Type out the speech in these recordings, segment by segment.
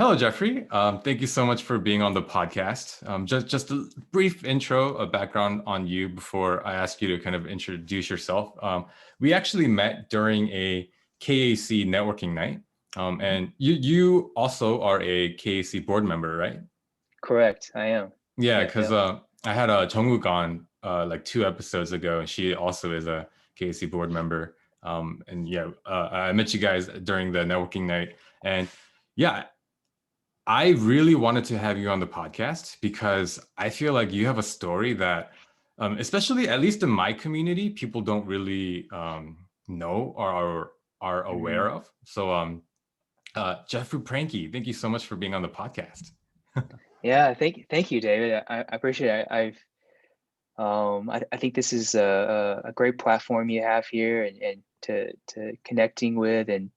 Hello, Geoffrey. Thank you so much for being on the podcast. Just a brief intro, a background on you before I ask you to kind of introduce yourself. We actually met during a KAC networking night, and you also are a KAC board member, right? Correct, I am. Yeah, Yeah, because yeah. I had a Jungwook on like 2 episodes ago, and she also is a KAC board member. And yeah, I met you guys during the networking night, and yeah, I really wanted to have you on the podcast because I feel like you have a story that, especially at least in my community, people don't really know or are aware Mhm. of. So, Geoffrey Pranke, thank you so much for being on the podcast. Yeah, thank you, David. I appreciate it. I think this is a great platform you have here, and to connecting with and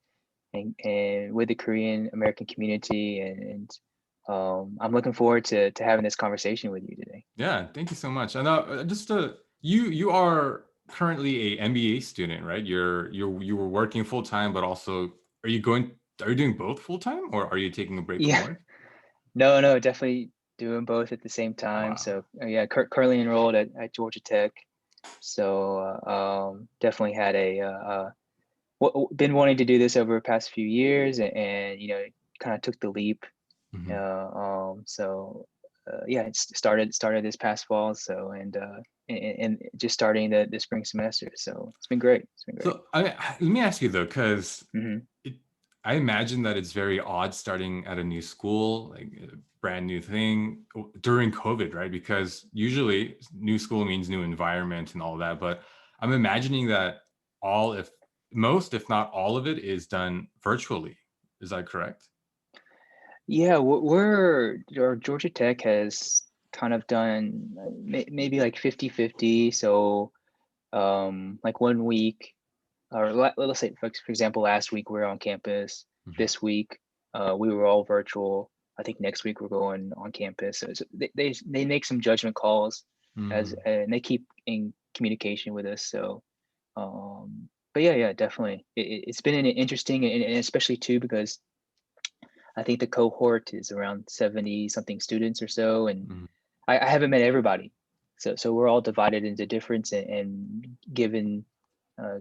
with the Korean American community, and I'm looking forward to having this conversation with you today. Yeah, thank you so much. And just you are currently a MBA student, right? You were working full time, but also are you doing both full time, or are you taking a break from Yeah, work? no, definitely doing both at the same time. Wow. So yeah, currently enrolled at Georgia Tech. So definitely had been wanting to do this over the past few years, and kind of took the leap. Mhm. Yeah, it started this past fall. So and just starting the spring semester. So it's been great. It's been great. So let me ask you though, because Hmm. it, I imagine that it's very odd starting at a new school, like a brand new thing during COVID, right? Because usually new school means new environment and all that. But I'm imagining that all, if most, if not all of it is done virtually. Is that correct? Yeah, or Georgia Tech has kind of done maybe like 50-50. So like one week, or let's say for example, last week we were on campus. Mhm. This week we were all virtual. I think next week we're going on campus. So they make some judgment calls, as Mm. and they keep in communication with us. So but yeah, definitely it's been an interesting, and especially too because I think the cohort is around 70 something students or so, and Mhm. I haven't met everybody. So we're all divided into difference, and given uh,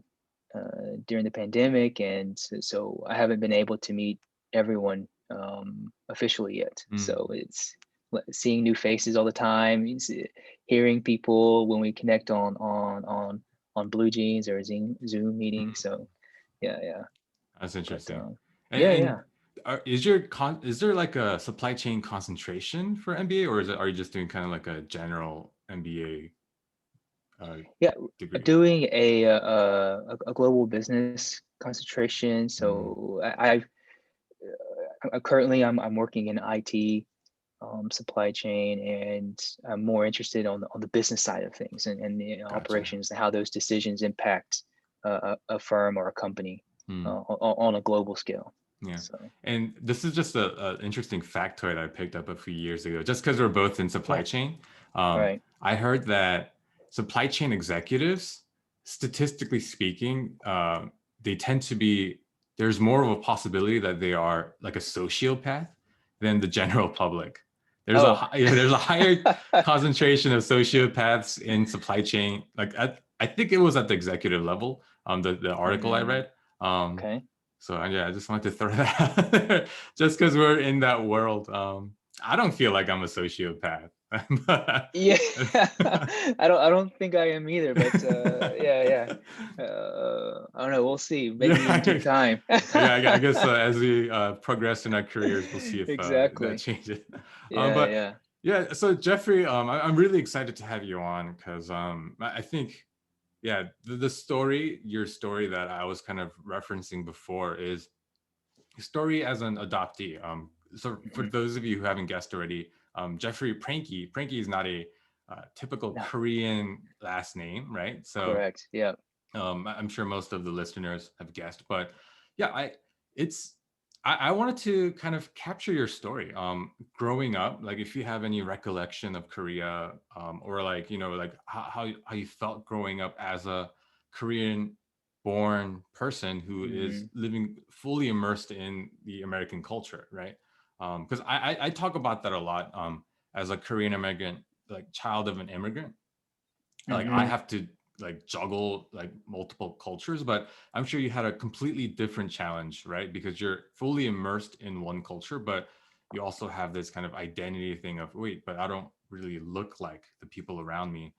during the pandemic, and so I haven't been able to meet everyone officially yet. So Mm. it's seeing new faces all the time, hearing people when we connect on Blue Jeans or Zoom meetings. Mm. So yeah, That's but interesting. yeah, And yeah. is there like a supply chain concentration for MBA, or are you just doing kind of like a general MBA Yeah, degree? doing a global business concentration. Mm. So currently I'm working in IT, supply chain, and I'm more interested on the business side of things, and the Gotcha. operations and how those decisions impact a firm or a company Mm. on a global scale. Yeah. So And this is just a interesting factoid I picked up a few years ago, just because we're both in supply yeah, chain. right. I heard that supply chain executives, statistically speaking, they tend to be, there's more of a possibility that they are like a sociopath than the general public. Oh, Yeah, there's a higher concentration of sociopaths in supply chain. Like I think it was at the executive level, the article I mm, read. Um, okay. so yeah, I just wanted to throw that out there, just because we're in that world. I don't feel like I'm a sociopath. Yeah, I don't think I am either, but yeah. I don't know. We'll see. Maybe in due Yeah, time. yeah. I guess as we progress in our careers, we'll see if that Exactly. changes. Yeah, But yeah. yeah, so Geoffrey, I'm really excited to have you on because I think yeah, the story, your story that I was kind of referencing before is story as an adoptee. So for Mhm. those of you who haven't guessed already, Geoffrey Pranke, Pranke is not a typical No, Korean last name, right? So correct. Yeah. I'm sure most of the listeners have guessed, but yeah, it's I wanted to kind of capture your story. Growing up, like if you have any recollection of Korea, or like like how you felt growing up as a Korean born person who is Hmm. living fully immersed in the American culture, right? Because I talk about that a lot. As a Korean immigrant, like child of an immigrant, like I Mm-hmm. have to like juggle like multiple cultures, but I'm sure you had a completely different challenge, right? Because you're fully immersed in one culture, but you also have this kind of identity thing of, wait, but I don't really look like the people around me.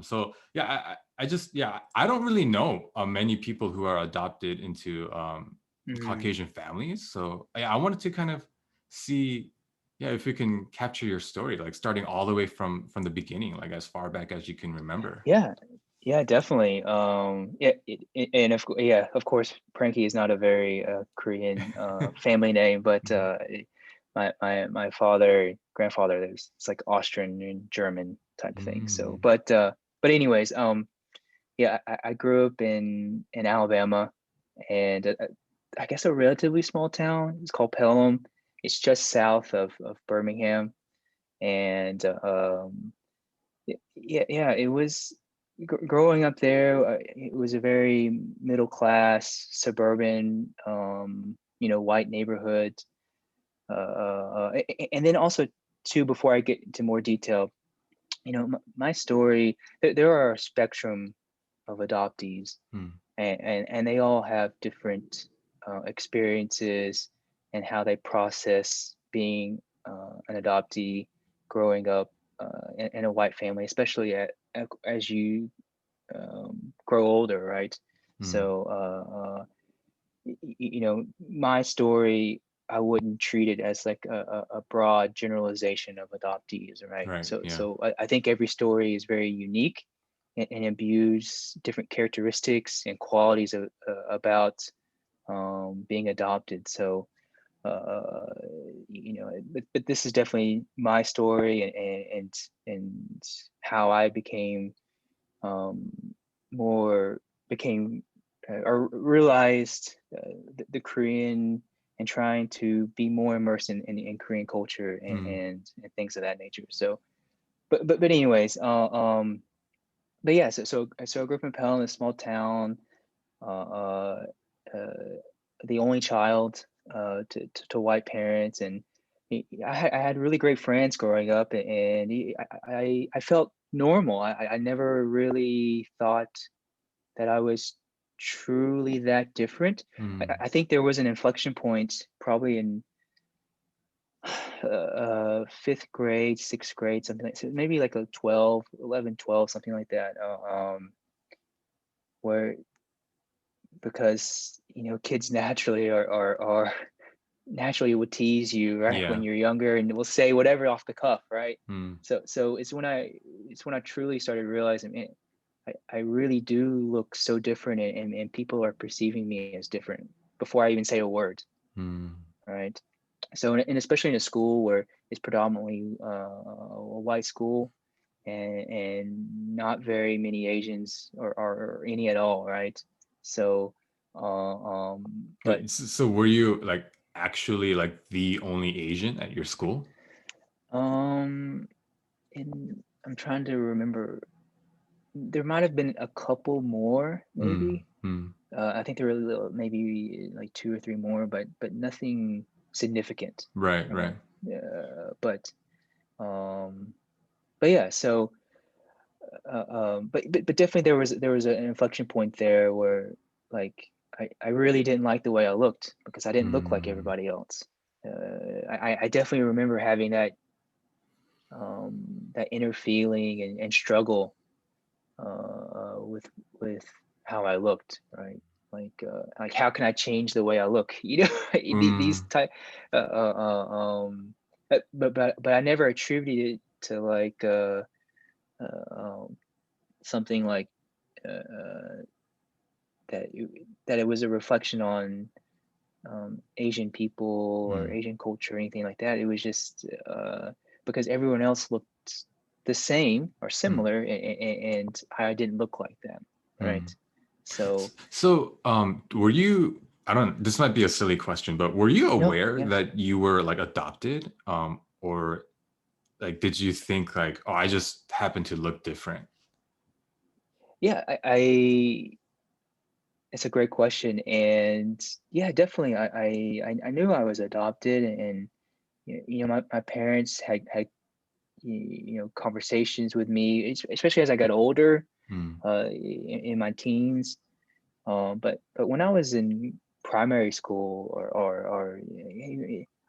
So yeah, I just, yeah, I don't really know many people who are adopted into Mm-hmm. Caucasian families. So yeah, I wanted to kind of see, yeah, if you can capture your story, like starting all the way from the beginning, like as far back as you can remember. Yeah, yeah, definitely. Yeah, and yeah, of course, Pranke is not a very Korean family name, but Mhm. my father, grandfather, it's like Austrian and German type thing. So, Mm. but anyways, yeah, I grew up in Alabama, and I guess a relatively small town. It's called Pelham. It's just south of Birmingham, and yeah, it was growing up there. It was a very middle class suburban, white neighborhood. And then also too, before I get into more detail, my story. There are a spectrum of adoptees, Mm. and they all have different experiences and how they process being an adoptee, growing up in a white family, especially as you grow older, right? Mm. So, my story, I wouldn't treat it as like a broad generalization of adoptees, right? Right. So, Yeah. so I think every story is very unique and imbues different characteristics and qualities about being adopted. So, uh, but this is definitely my story and how I became um, more became or realized the Korean and trying to be more immersed in Korean culture Mm. and things of that nature. So, but anyways, but yeah, so I grew up in Pelham, a small town, uh, uh, uh, the only child to white parents, and I had really great friends growing up, and I felt normal. I never really thought that I was truly that different. Mm. I think there was an inflection point probably in fifth grade, sixth grade, something like so maybe like a 12, 11, 12, something like that. Where because kids naturally are naturally would tease you right when Yeah. you're younger and will say whatever off the cuff, right? Mm. So it's when I truly started realizing, man, I really do look so different, and people are perceiving me as different before I even say a word, Mm. right? So and especially in a school where it's predominantly a white school, and not very many Asians or any at all, right? So, but Wait, so were you like actually like the only Asian at your school? um, I'm trying to remember. There might have been a couple more, Mm. maybe. Mm. I think there were maybe like two or three more, but nothing significant, Right. you know. Right. Um, but yeah, so but definitely there was an inflection point there where like I really didn't like the way I looked because I didn't look like Mm. everybody else. I definitely remember having that inner feeling and struggle with how I looked, right? Like how can I change the way I look? These Mm. type, but I never attributed it to like something like that it was a reflection on Asian people or Mm. Asian culture or anything like that. It was just because everyone else looked the same or Mm. similar, and I didn't look like them, right? Mm. So So, were you, I don't, this might be a silly question, but were you no, aware yeah, that you were like adopted? Or like, did you think like, oh, I just happen to look different? yeah, I it's a great question, and yeah, definitely, I knew I was adopted, my parents had conversations with me, especially as I got older, Mm. in my teens. But when I was in primary school, or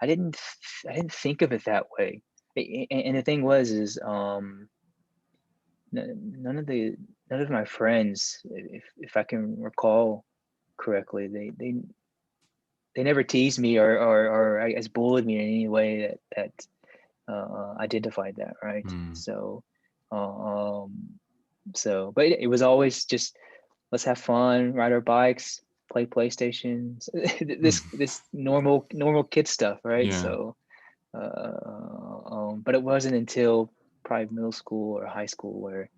I didn't think of it that way. And the thing was is none of my friends, if I can recall correctly, they never teased me or I guess bullied me in any way that identified that, right? Mm. But it was always just, let's have fun, ride our bikes, play PlayStations, this normal kid stuff, right? Yeah. So, but it wasn't until probably middle school or high school where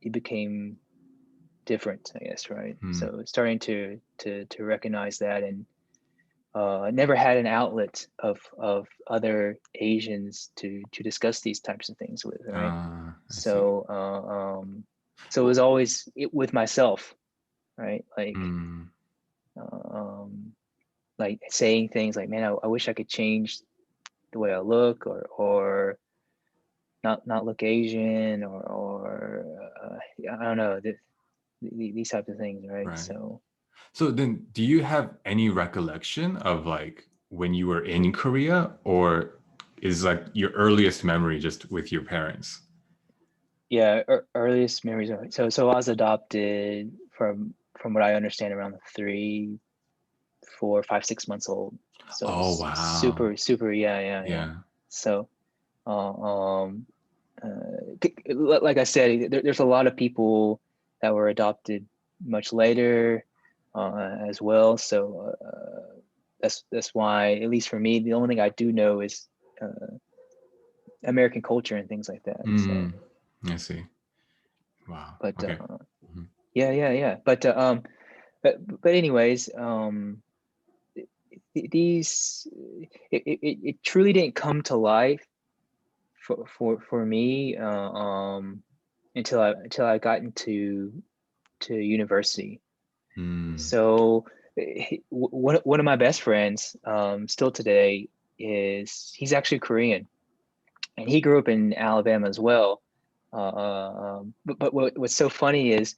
it became different, I guess, right? Mm. So starting to recognize that, and I never had an outlet of other Asians to discuss these types of things with, right? I see. So it was always with myself, right? Mm. Um, like saying things like, "Man, I wish I could change the way I look, or not look Asian, or I don't know, these types of things, right?" Right. So So then, do you have any recollection of like when you were in Korea, or is like your earliest memory just with your parents? yeah, earliest memories of it. So I was adopted from what I understand around 3, 4, 5, 6 months old. So Oh, wow. super, yeah. Yeah. So uh, um like I said, there's a lot of people that were adopted much later, as well. So that's why, at least for me, the only thing I do know is uh, American culture and things like that. So, Mm. I see. Wow. but Okay. Mhm. yeah. But anyways, these it truly didn't come to life for me, until I got into university. Mm. So one of my best friends, still today, he's actually Korean, and he grew up in Alabama as well. But what's so funny is,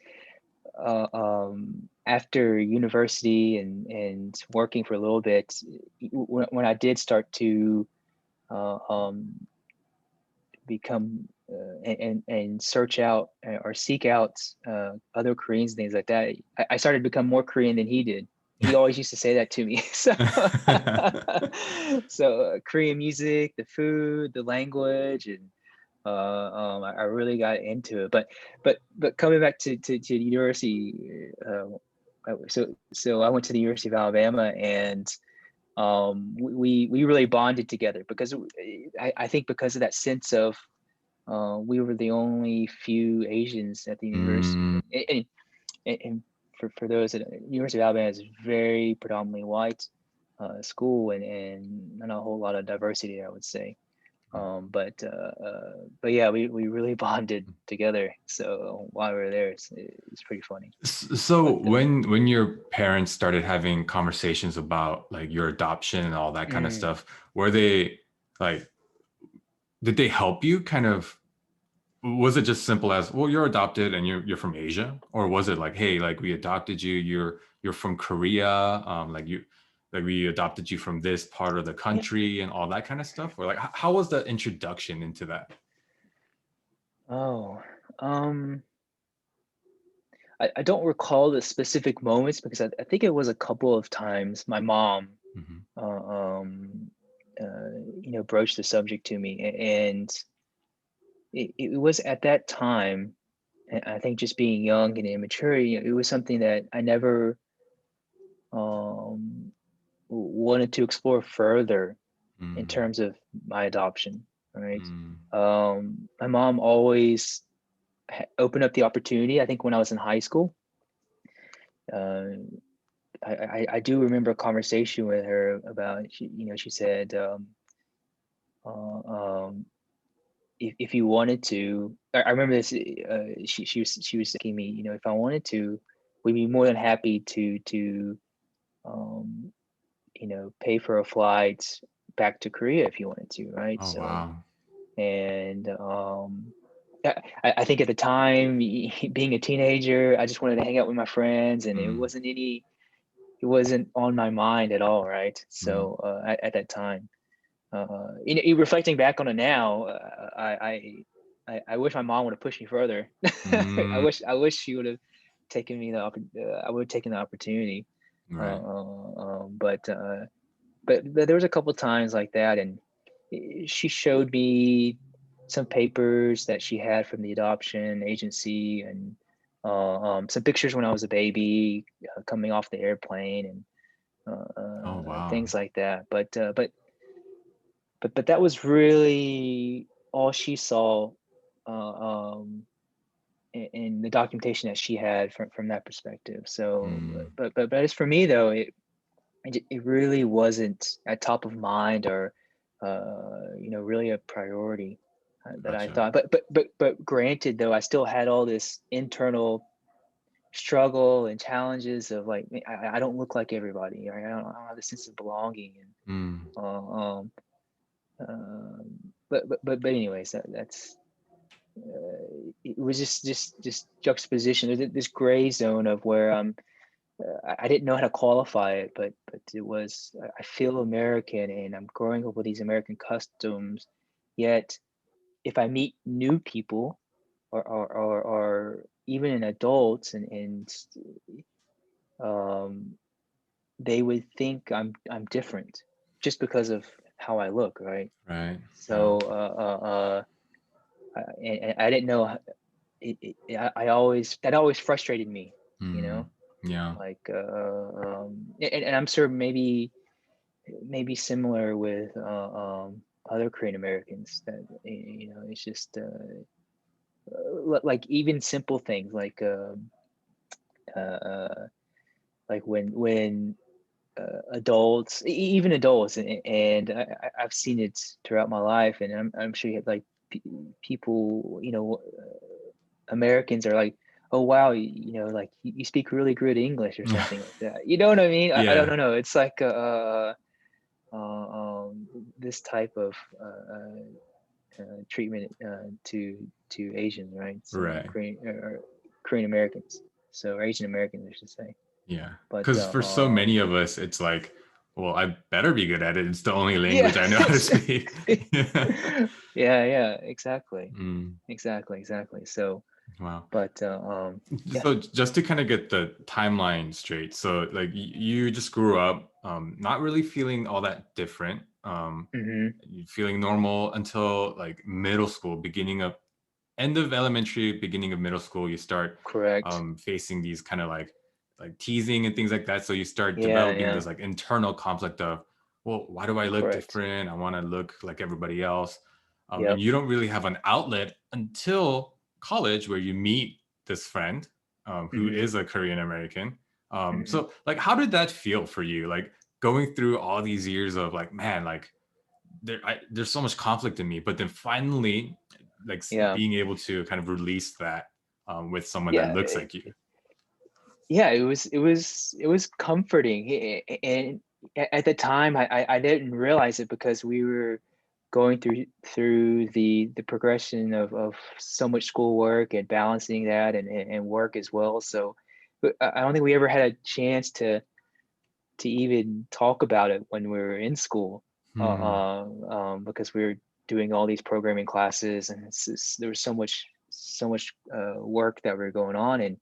after university and working for a little bit, when I did start to become and search out, or seek out other Koreans and things like that, I started to become more Korean than he did. He always used to say that to me. So, Korean music, the food, the language, and I really got into it. But coming back to the university, so I went to the University of Alabama, and we really bonded together because I think because of that sense of, we were the only few Asians at the university, Mm. and for those at University of Alabama is very predominantly white school, and not a whole lot of diversity, I would say. But yeah, we really bonded together. So while we were there, it's pretty funny. So But when your parents started having conversations about like your adoption and all that kind of mm, stuff, were they like, did they help you kind of, was it just simple as, well, you're adopted and you're from Asia? Or was it like, hey, like we adopted you, you're from Korea, like you, like we adopted you from this part of the yeah. country and all that kind of stuff? Or like how was the introduction into that? Oh, um, I don't recall the specific moments, because I think it was a couple of times my mom, Hmm. uh, um, broached the subject to me, and it was at that time, and I think just being young and immature, it was something that I never um, wanted to explore further in Mm. terms of my adoption, right? Mm. My mom always opened up the opportunity. I think when I was in high school, uh, I do remember a conversation with her about, she said, uh, um, if you wanted to, I remember this. She was asking me, if I wanted to, we'd be more than happy to um, pay for a flight back to Korea if he wanted to, right? Oh, So, wow. and I think at the time, being a teenager, I just wanted to hang out with my friends, and Mm, it wasn't on my mind at all, right? mm, So at that time, reflecting back on it now, I wish my mom would have pushed me further. mm, I wish she would have taken me I would have taken the opportunity. right. But there was a couple times like that, and she showed me some papers that she had from the adoption agency, and some pictures when I was a baby, coming off the airplane, and Oh, wow. things like that. But that was really all she saw, in the documentation that she had from that perspective. So, Mm, but as for me though, it really wasn't at top of mind, or really a priority, that I gotcha. thought. But granted, though, I still had all this internal struggle and challenges of like, I don't look like everybody, right? I don't have a sense of belonging, and Mm, but anyways, that's it was just juxtaposition. There's this gray zone of where I didn't know how to qualify it, but it was, I feel American, and I'm growing up with these American customs. Yet, if I meet new people, or even in adults, and um, they would think I'm different just because of how I look, right? right. Yeah. So and I didn't know. I always, that always frustrated me, you Mm, know, yeah. like and I'm sure maybe similar with other Korean Americans, that it's just like even simple things uh, uh, like when adults, even adults, and I've seen it throughout my life, and I'm sure you have like people, Americans are like, oh wow, like you speak really good English or something like that. You know what I mean? I don't Yeah. know. It's like uh, um, this type of treatment to Asians, right? So Right. Korean Americans, so Asian Americans, I should say. Yeah. But Because for so many of us, it's like, well, I better be good at it. It's the only yeah, language I know how to speak. exactly. Yeah. Yeah, exactly, Mm, exactly. So, wow. but yeah. So just to kind of get the timeline straight, so like you just grew up, not really feeling all that different, Hmm. feeling normal until like middle school, beginning of end of elementary, beginning of middle school, you start Correct. facing these kind of like teasing and things like that. So you start developing Yeah, this like internal conflict of, well, why do I look correct. different? I want to look like everybody else. And Yep. you don't really have an outlet until college where you meet this friend who Hmm. is a Korean American. Hmm. So like, how did that feel for you? Like going through all these years of like, man, like there's so much conflict in me, but then finally like Yeah, being able to kind of release that with someone that yeah, looks like you. yeah. It was comforting, and at the time, I didn't realize it because we were going through the progression of so much schoolwork and balancing that, and work as well. So, but I don't think we ever had a chance to even talk about it when we were in school, Hmm. because we were doing all these programming classes, and there was so much work that we were going on, and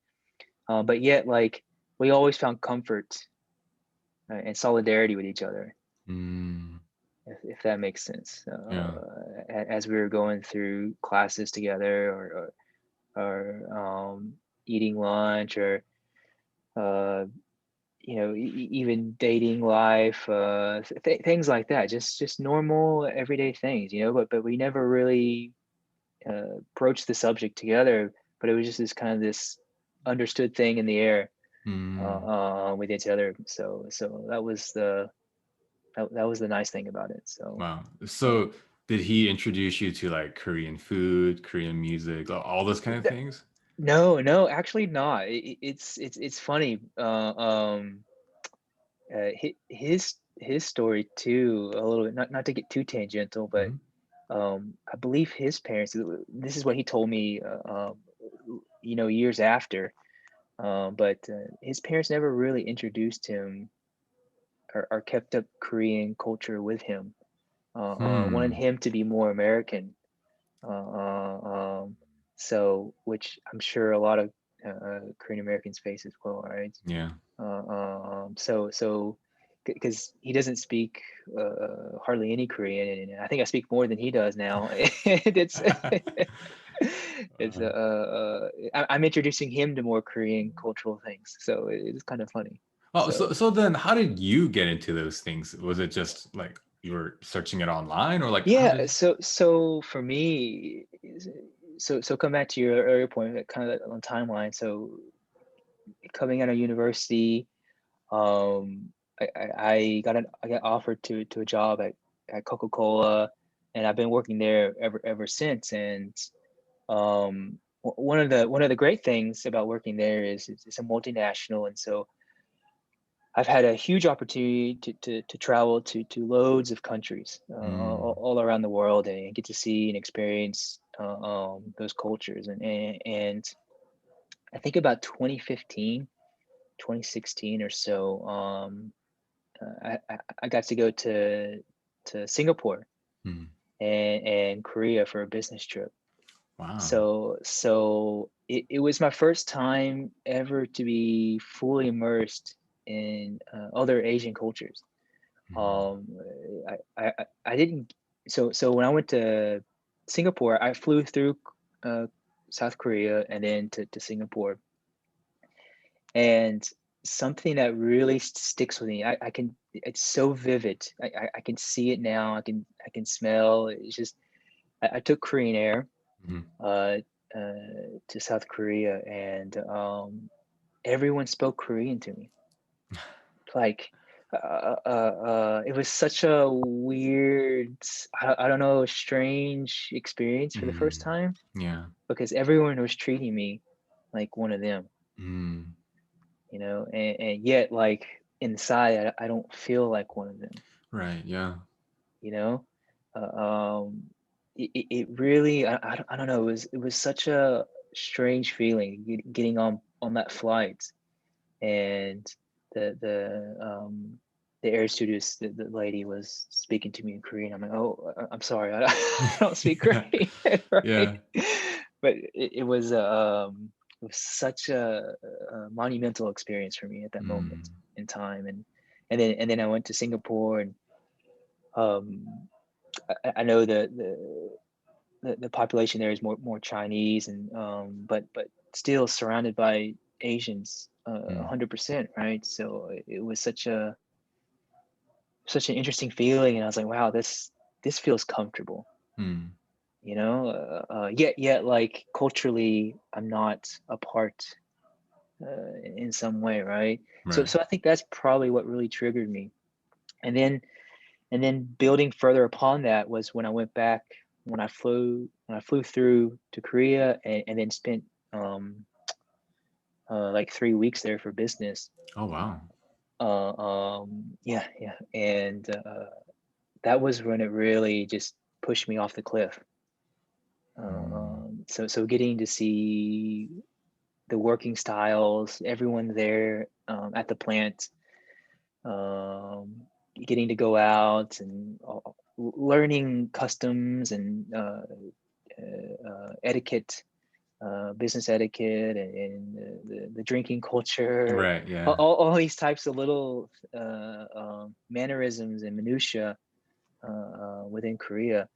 but yet, like, we always found comfort and solidarity with each other, Hmm. if that makes sense. Yeah. As we were going through classes together, or eating lunch, or uh, even dating life, things like that. Just normal everyday things, But we never really broached the subject together. But it was just this understood thing in the air, Hmm. with each other. So that was the nice thing about it. So Wow. yeah. So did he introduce you to like Korean food, Korean music, all those kind of things? No, actually not. It's funny. His his story too, a little bit, not to get too tangential, but Mhm. I believe his parents, this is what he told me, years after, but his parents never really introduced him or kept up Korean culture with him, wanted Hmm. him to be more American. Uh, um, so, which I'm sure a lot of Korean Americans face as well, right? Yeah. So because he doesn't speak hardly any Korean, and I think I speak more than he does now. And Uh, I'm introducing him to more Korean cultural things, so it's kind of funny. oh, so So so then how did you get into those things? Was it just like you were searching it online, or like how yeah, did? so for me, so come back to your earlier point, kind of on timeline. So coming out of university, Um, I got offered to a job at Coca-Cola, and I've been working there ever since. And one of the great things about working there is it's a multinational, and so I've had a huge opportunity to travel to loads of countries Mm, all around the world and get to see and experience those cultures. And I think about 2015, 2016 or so. I got to go to Singapore mm. and Korea for a business trip. Wow. So it was my first time ever to be fully immersed in other Asian cultures. Mm, Um, I didn't. So when I went to Singapore, I flew through uh, South Korea and then to Singapore. And something that really sticks with me, I can, it's so vivid. I can see it now. I can smell. It's just, I took Korean Air mhm. uh, to South Korea, and everyone spoke Korean to me. Like, it was such a weird, I don't know, strange experience for the first Mm, time yeah. because everyone was treating me like one of them. Mm, And yet like inside I don't feel like one of them, right. Yeah. you know. It really, I don't know, it was such a strange feeling getting on that flight, and the air stewardess, the lady was speaking to me in Korean. I'm like, oh, I'm sorry, I don't speak Korean, right? Yeah. But it was such a monumental experience for me at that moment Mm, in time. And then I went to Singapore, and um, I know the population there is more Chinese, and but still surrounded by Asians, mm, 100%, right? So it was such an interesting feeling, and I was like, wow, this feels comfortable, mm. yet like culturally, I'm not a part in some way, right? So Right. so I think that's probably what really triggered me. And then building further upon that was when I went back, when I flew through to Korea, and then spent like 3 weeks there for business. Oh, wow. Yeah, and that was when it really just pushed me off the cliff. Mm, So getting to see the working styles, everyone there at the plant, um, getting to go out and learning customs and etiquette, business etiquette, and the drinking culture, right. Yeah. all these types of little mannerisms and minutia within Korea.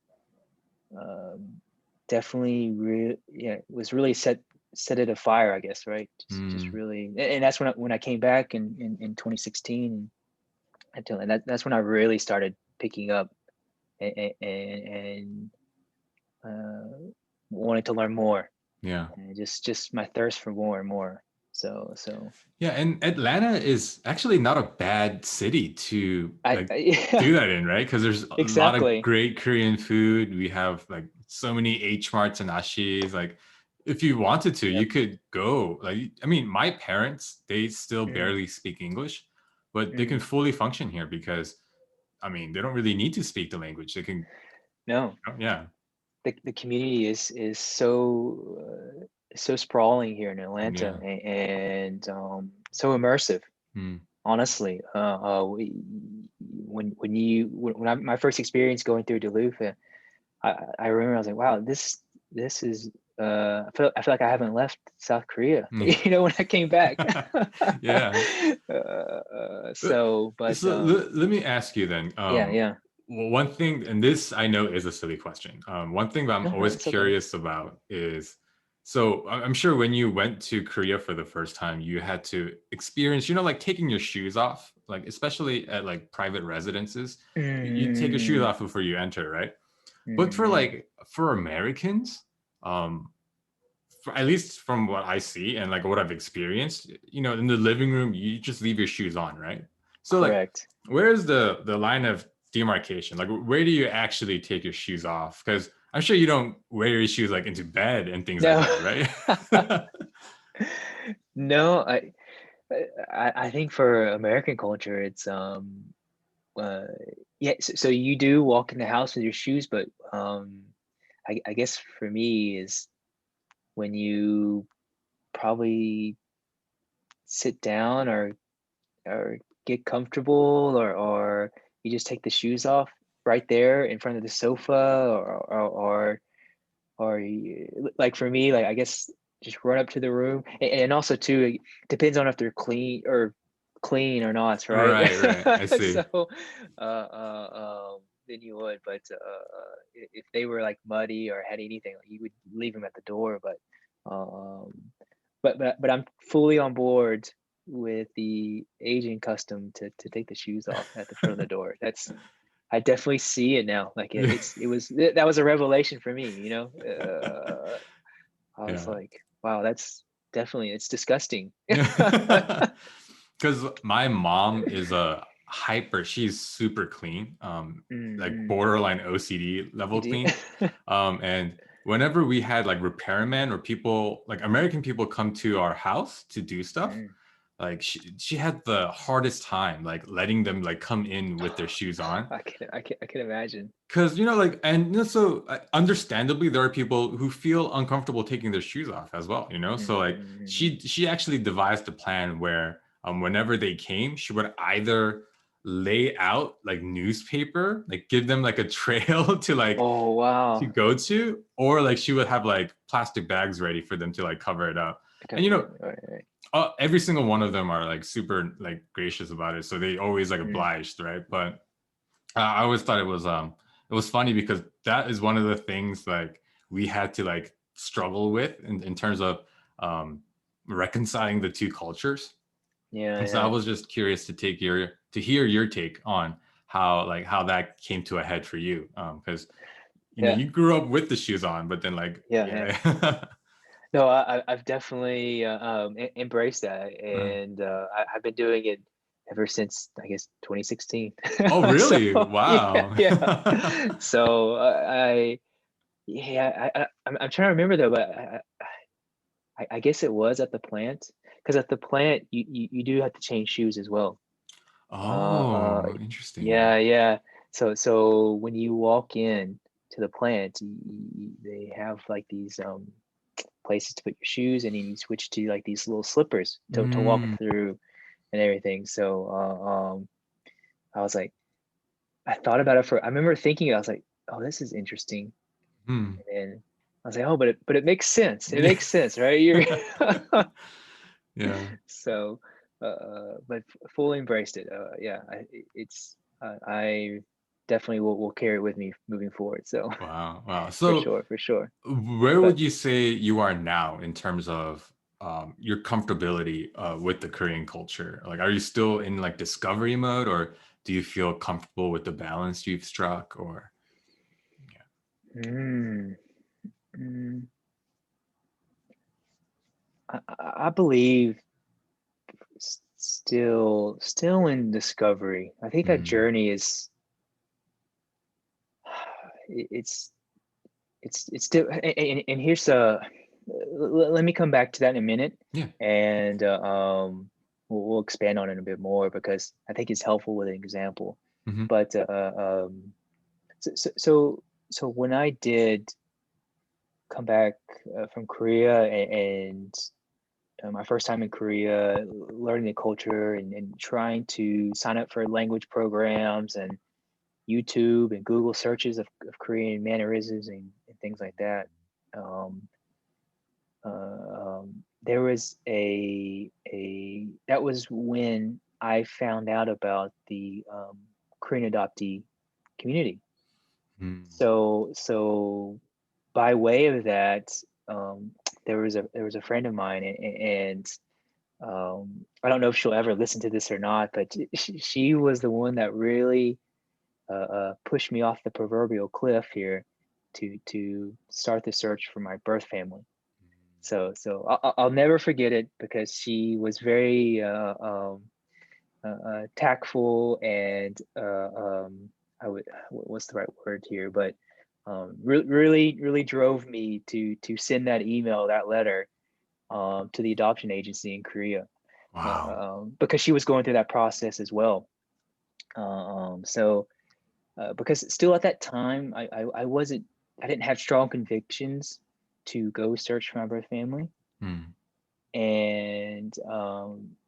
Um, Definitely, yeah, was really set it afire, I guess, right? Just Mm, really, and that's when I came back in 2016 until, and that's when I really started picking up and wanted to learn more, yeah. and just my thirst for more and more. So Yeah. And Atlanta is actually not a bad city to like yeah, do that in, right? Because there's a lot of exactly. great Korean food. We have like so many H Marts and Ashis. Like, if you wanted to, you Yep. could go. Like, I mean, my parents, they still Mm, barely speak English, but they can mm, fully function here because I mean, they don't really need to speak the language. They can, No, yeah. the community is so sprawling here in Atlanta, Yeah. and so immersive. Mm. Honestly, my first experience going through Duluth, I remember I was like, wow, this is I feel like I haven't left South Korea, Mm. when I came back. Yeah. But So let me ask you then. yeah. Well, one thing, and this I know is a silly question. One thing that I'm No, always it's okay. curious about is, so I'm sure when you went to Korea for the first time, you had to experience, like taking your shoes off, like especially at like private residences, you take your shoes Mm, off before you enter, right? But mm. for Americans, um, at least from what I see and like what I've experienced, in the living room, you just leave your shoes on, right? So like, Correct. where's the line of demarcation? Like, where do you actually take your shoes off? Because I'm sure you don't wear your shoes like into bed and things like No. that, right? No, I think for American culture, it's uh yeah. So you do walk in the house with your shoes, but I guess for me is when you probably sit down or get comfortable, or you just take the shoes off right there in front of the sofa, or like for me, like I guess just run up to the room, and also too, it depends on if they're clean or not, right? Right, right. I see. So then you would, but if they were like muddy or had anything, you would leave them at the door. Um but I'm fully on board with the Asian custom to take the shoes off at the front of the door. That's I definitely see it now. Like that was a revelation for me, I was Yeah. like, wow, that's definitely it's disgusting. Because my mom is a she's super clean, like Mm, borderline OCD level mm. clean. And whenever we had like repairmen or people, like American people come to our house to do stuff, Mm. like she had the hardest time like letting them like come in with their shoes on. I can imagine. Because like, and so understandably there are people who feel uncomfortable taking their shoes off as well, so like Mm. she actually devised a plan where whenever they came, she would either lay out like newspaper, like give them like a trail to like Oh to wow. go to, or like she would have like plastic bags ready for them to like cover it up. And Right. every single one of them are like super like gracious about it, so they always like Mm. obliged, right? But I always thought it was funny because that is one of the things like we had to like struggle with in terms of um, reconciling the two cultures. And so I Yeah, was just curious to hear your take on how that came to a head for you, because yeah, you grew up with the shoes on, but then like yeah. yeah. No, I've definitely embraced that, Uh, and I've been doing it ever since I guess 2016. oh So really? yeah, Wow. yeah. So I'm trying to remember though, but I guess it was at the plant, because at the plant you do have to change shoes as well. Uh, Oh, interesting. yeah. So when you walk in to the plant, they have like these places to put your shoes, and then you switch to like these little slippers to walk Mm, through and everything. So I was like, I thought about it I remember thinking, I was like, oh, this is interesting. mm. And then I was like, oh, but it makes sense. It Yeah. makes sense, right? You're Yeah. so, but fully embraced it. Yeah, I definitely will carry it with me moving forward. So Wow. Wow. for So, sure, for sure. where But would you say you are now in terms of your comfortability with the Korean culture? Like, are you still in like discovery mode, or do you feel comfortable with the balance you've struck? Or yeah. mm, mm, I believe still in discovery. I think that Mm, journey is it's it's still, and here's let me come back to that in a minute, yeah. and we'll expand on it a bit more because I think it's helpful with an example. Mm-hmm. But so when I did come back from Korea, and my first time in Korea, learning the culture and trying to sign up for language programs and YouTube and Google searches of Korean mannerisms and things like that. There was that was when I found out about the Korean adoptee community. Mm. So by way of that, there was a friend of mine, and I don't know if she'll ever listen to this or not, but she was the one that really pushed me off the proverbial cliff here to start the search for my birth family. So I'll never forget it, because she was very tactful, and what's the right word here, but really drove me to send that email, that letter, to the adoption agency in Korea, Wow. because she was going through that process as well. So because still at that time, I didn't have strong convictions to go search for my birth family. Mm. And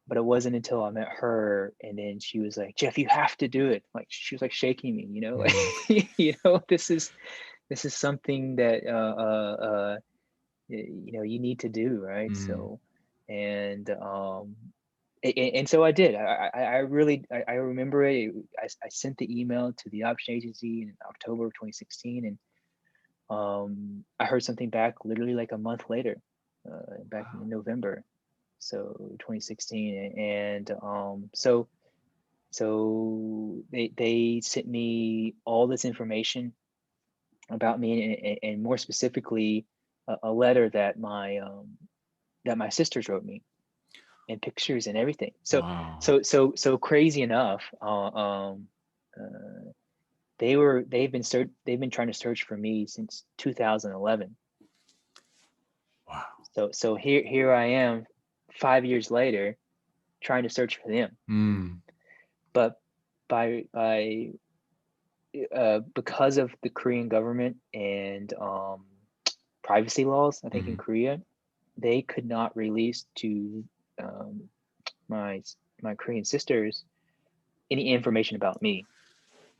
but it wasn't until I met her, and then she was like, Jeff, you have to do it. Like, she was like shaking me, Mm. like, this is something that you need to do, right? Mm. So, and and so I did. I really remember it. I sent the email to the adoption agency in October of 2016, and I heard something back literally like a month later, back Wow. in November, so 2016. And so they sent me all this information about me, and more specifically, a letter that my sisters wrote me, and pictures and everything. So Wow. so crazy enough, they've been trying to search for me since 2011. Wow. So here I am, 5 years later, trying to search for them. Mm. But by because of the Korean government and privacy laws, I think in Mm. Korea, they could not release to um, my Korean sisters any information about me.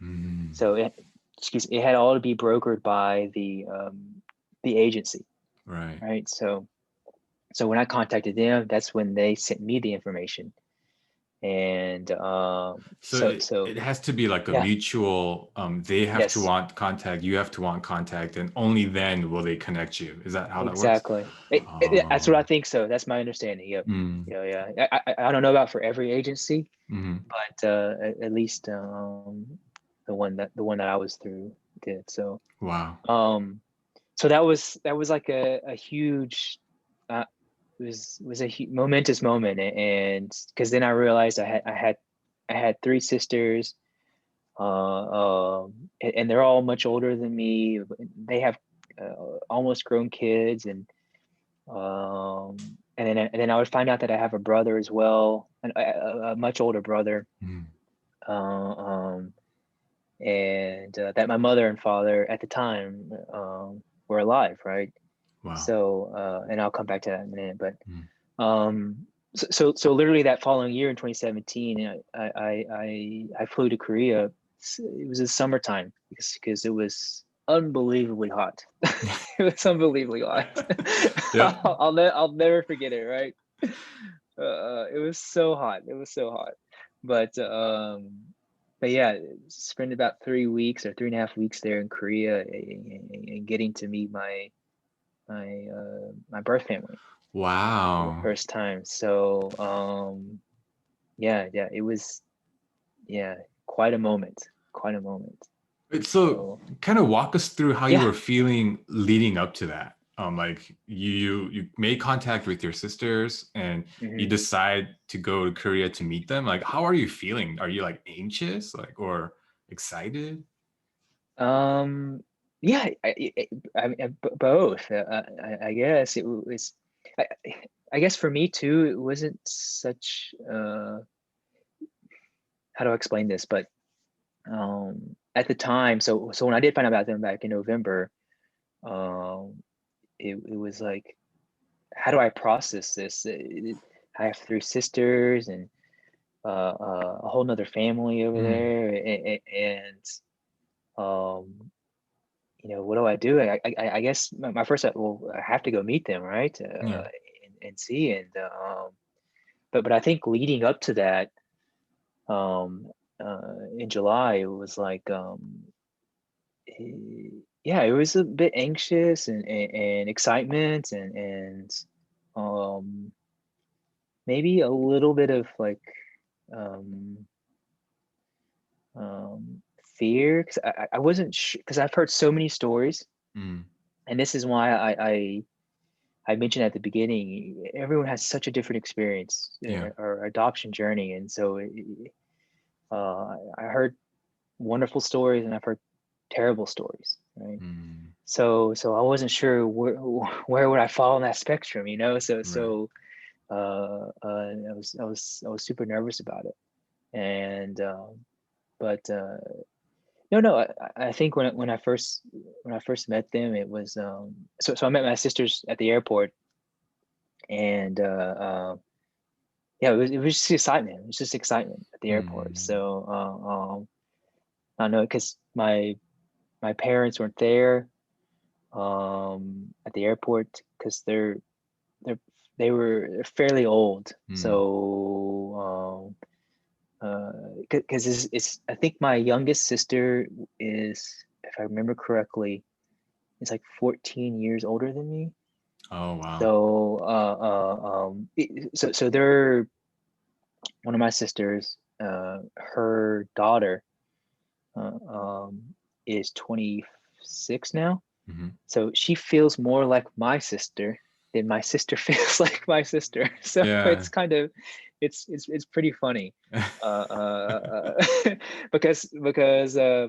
Mm. So it had all to be brokered by the agency, Right. right? So when I contacted them, that's when they sent me the information. And So so it has to be like a yeah, mutual, they have to yes, want contact, you have to want contact, and only then will they connect you. Is that how that works? exactly. That's what I Oh. think. So that's my understanding. Yep. Mm. Yeah. I don't know about for every agency, Mm. but at least the one that I was through did. So Wow. um so that was like a huge was a momentous moment. And because then I realized I had three sisters, and they're all much older than me. They have almost grown kids, and then I would find out that I have a brother as well, a much older brother, Mm. uh, um, and that my mother and father at the time were alive, right? Wow. So, and I'll come back to that in a minute, but Mm. so literally that following year in 2017, I flew to Korea. It was the summertime, because it was unbelievably hot. It was unbelievably hot. Yep. I'll never forget it, right? It was so hot. It was so hot. But yeah, spent about 3 weeks or 3.5 weeks there in Korea, and getting to meet my birth family for the Wow. first time. So yeah, it was, yeah, quite a moment. Quite a moment. So So kind of walk us through how you yeah. were feeling leading up to that. Like you made contact with your sisters and you Hmm. decide to go to Korea to meet them. Like, how are you feeling? Are you like anxious, like, or excited? Um yeah, I mean, both. I guess it was. I, I guess for me too, it wasn't such. How do I explain this? But At the time, so when I did find out about them back in November, it was like, how do I process this? I have 3 sisters and a whole nother family over Mm. there, and what do I do? I guess my first thought, well, I have to go meet them, right? Yeah. And see, and but I think leading up to that, in July, it was like, yeah, it was a bit anxious and excitement and um, maybe a little bit of like um, fear because I wasn't sure because I've heard so many stories, Mm. and this is why I mentioned at the beginning, everyone has such a different experience Yeah. or adoption journey, and so I heard wonderful stories and I've heard terrible stories, right? Mm. So I wasn't sure where would I fall on that spectrum, So Right. I was super nervous about it, and but no, I think when I first met them, it was so I met my sisters at the airport, and yeah, it was just excitement. It was just excitement at the airport. Mm. So I know because my parents weren't there at the airport because they're they were fairly old. Mm. So because it's I think my youngest sister is, if I remember correctly, is like 14 years older than me. Oh, wow. So so they're one of my sisters. Her daughter is 26 now. Hmm. So she feels more like my sister than my sister feels like my sister. So Yeah. it's kind of it's pretty funny. Because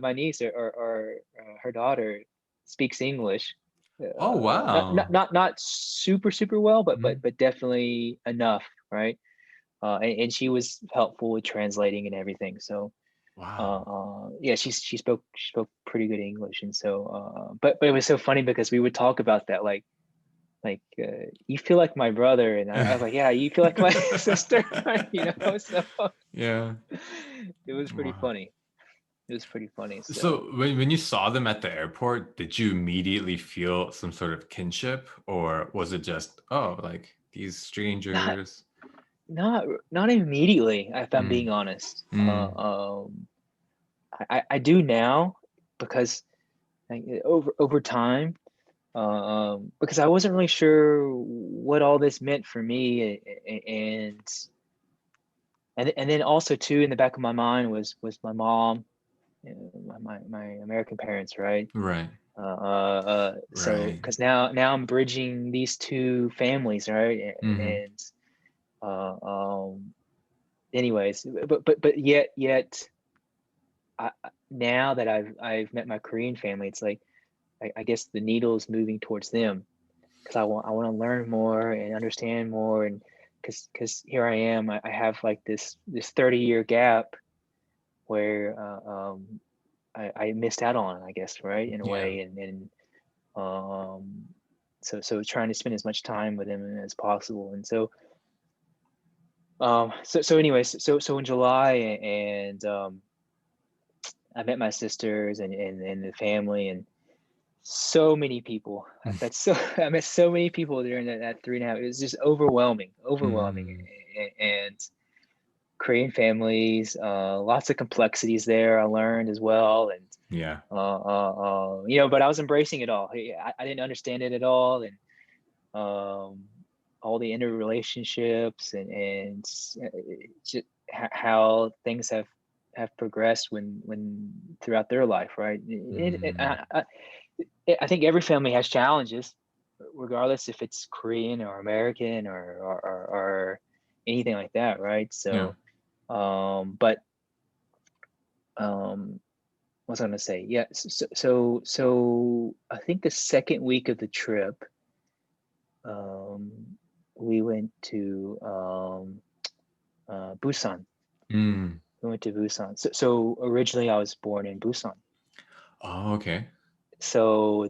my niece or her daughter speaks English. Oh, wow. Not super super well, but Mhm. definitely enough, right? And she was helpful with translating and everything. So Wow. yeah, she spoke pretty good English, and so but it was so funny because we would talk about that, like you feel like my brother, and I was like, yeah, you feel like my sister, so Yeah. it was pretty Wow. funny. It was pretty funny. So So when you saw them at the airport, did you immediately feel some sort of kinship, or was it just, oh, like these not strangers? not immediately, if I'm Mm. being honest. Mm. I do now because like, over time, because I wasn't really sure what all this meant for me, and then also too in the back of my mind was my mom, my American parents, right? Right. So Right. because now I'm bridging these two families, right? Hmm. And uh, anyways, but yet now that I've met my Korean family, it's like I guess the needle is moving towards them because I want to learn more and understand more, and because here I am, I have like this 30-year gap where I missed out on, I guess, right, in a Yeah. way, and um, so trying to spend as much time with them as possible, and so anyways, so in July, and I met my sisters and the family, and so many people. I met so many people during that 3.5. It was just overwhelming, Mm. and Korean families, lots of complexities there. I learned as well, and Yeah. but I was embracing it all. I didn't understand it at all, and um, all the interrelationships and just how things have progressed when throughout their life, right? Mm. I think every family has challenges, regardless if it's Korean or American or anything like that, right? Yeah. So, but um, what was I gonna say? Yeah, so I think the second week of the trip, um, we went to Busan, Mm. We went to Busan. So originally I was born in Busan. Oh, okay. So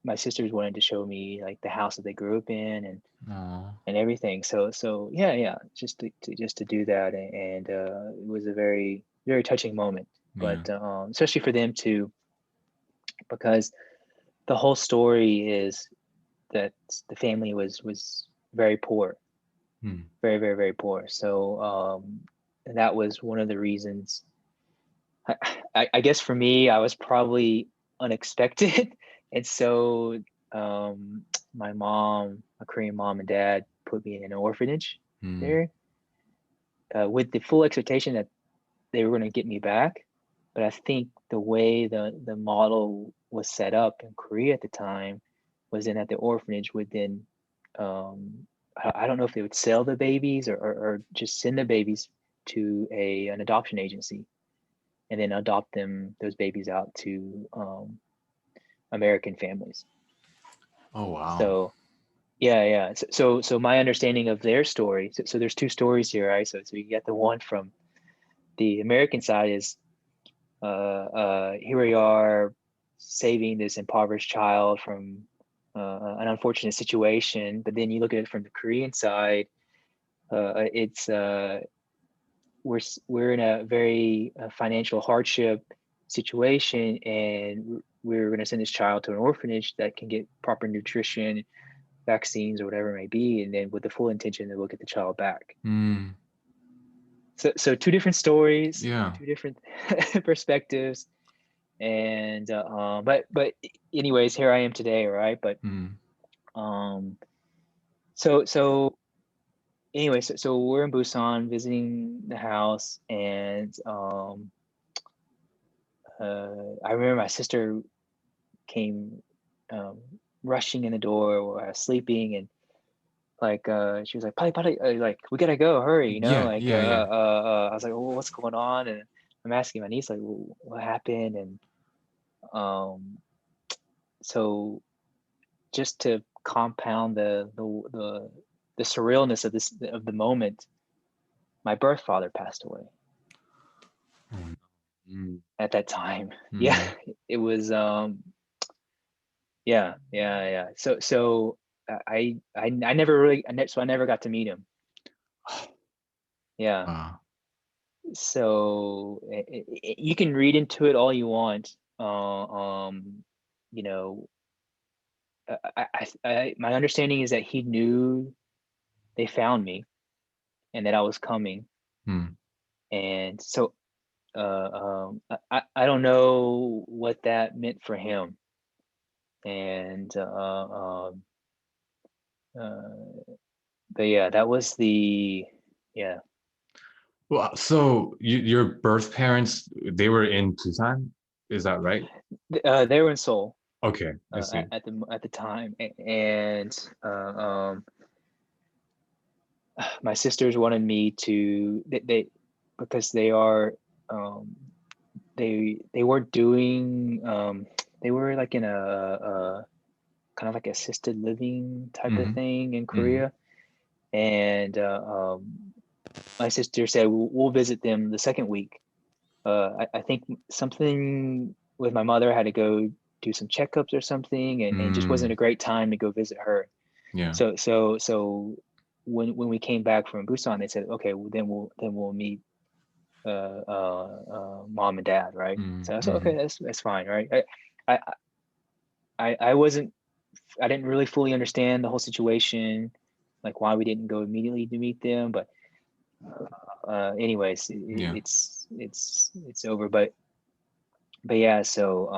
my sisters wanted to show me like the house that they grew up in Oh, and everything. So yeah, just to do that, and it was a very very touching moment. yeah. But especially for them too, because the whole story is that the family was very poor, Hmm. very very very poor. So that was one of the reasons. I guess for me, I was probably unexpected, and so um, my mom, a Korean mom and dad, put me in an orphanage Hmm. there with the full expectation that they were going to get me back. But I think the way the model was set up in Korea at the time was in that the orphanage would then, I don't know if they would sell the babies or just send the babies to an adoption agency and then adopt those babies out to American families. Oh, wow. So yeah. So my understanding of their story. So there's two stories here, right? So you get the one from the American side is here we are saving this impoverished child from an unfortunate situation, but then you look at it from the Korean side, it's we're in a very financial hardship situation, and we're going to send this child to an orphanage that can get proper nutrition, vaccines, or whatever it may be, and then with the full intention that we'll get the child back. Hmm. So two different stories, Yeah. two different perspectives, and but anyways, here I am today, right? But Hmm. um, so anyway, so we're in Busan visiting the house, and I remember my sister came um, rushing in the door while I was sleeping, and like she was like, "Pali, like we gotta go, hurry!" Yeah. Like Yeah. Yeah. I was like, "Well, what's going on?" And I'm asking my niece like, well, "What happened?" And um, so just to compound the surrealness of the moment, my birth father passed away Oh, no. Hmm. at that time. Yeah, Hmm. it was yeah. So I never really so I never got to meet him. Yeah. Wow. So you can read into it all you want. You know, my understanding is that he knew they found me and that I was coming, Hmm. and so I don't know what that meant for him, and uh, but yeah, that was the yeah. Well, so your birth parents, they were in Busan, is that right? They were in Seoul Okay, I see. at the time, and my sisters wanted me to they because they are um, they were doing they were like in a kind of like assisted living type of Mm-hmm. thing in Mm-hmm. Korea, and my sister said we'll visit them the second week. I think something with my mother had to go do some checkups or something, and it just wasn't Mm, a great time to go visit her. yeah. So when we came back from Busan, they said, okay, well, then we'll meet mom and dad, right? Mm, So I said, mm-hmm. okay, that's fine, right? I I wasn't I didn't really fully understand the whole situation, like why we didn't go immediately to meet them, but anyways, Yeah. it's over. But yeah, so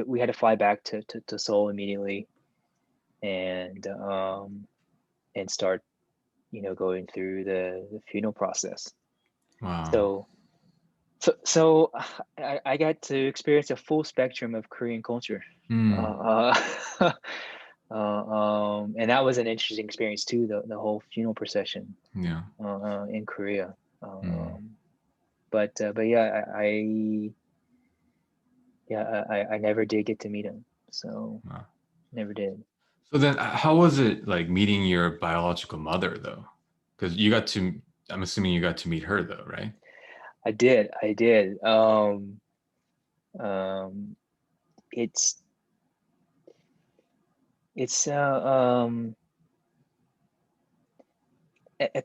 we had to fly back to Seoul immediately and start going through the funeral process. Wow. So so I got to experience a full spectrum of Korean culture. Mm, Uh, and that was an interesting experience too, the whole funeral procession yeah. in Korea. Mm, But yeah, I never did get to meet him, so wow. never did. So then how was it like meeting your biological mother though? Because you got to, I'm assuming you got to meet her though, right? I did. Um, it's it's at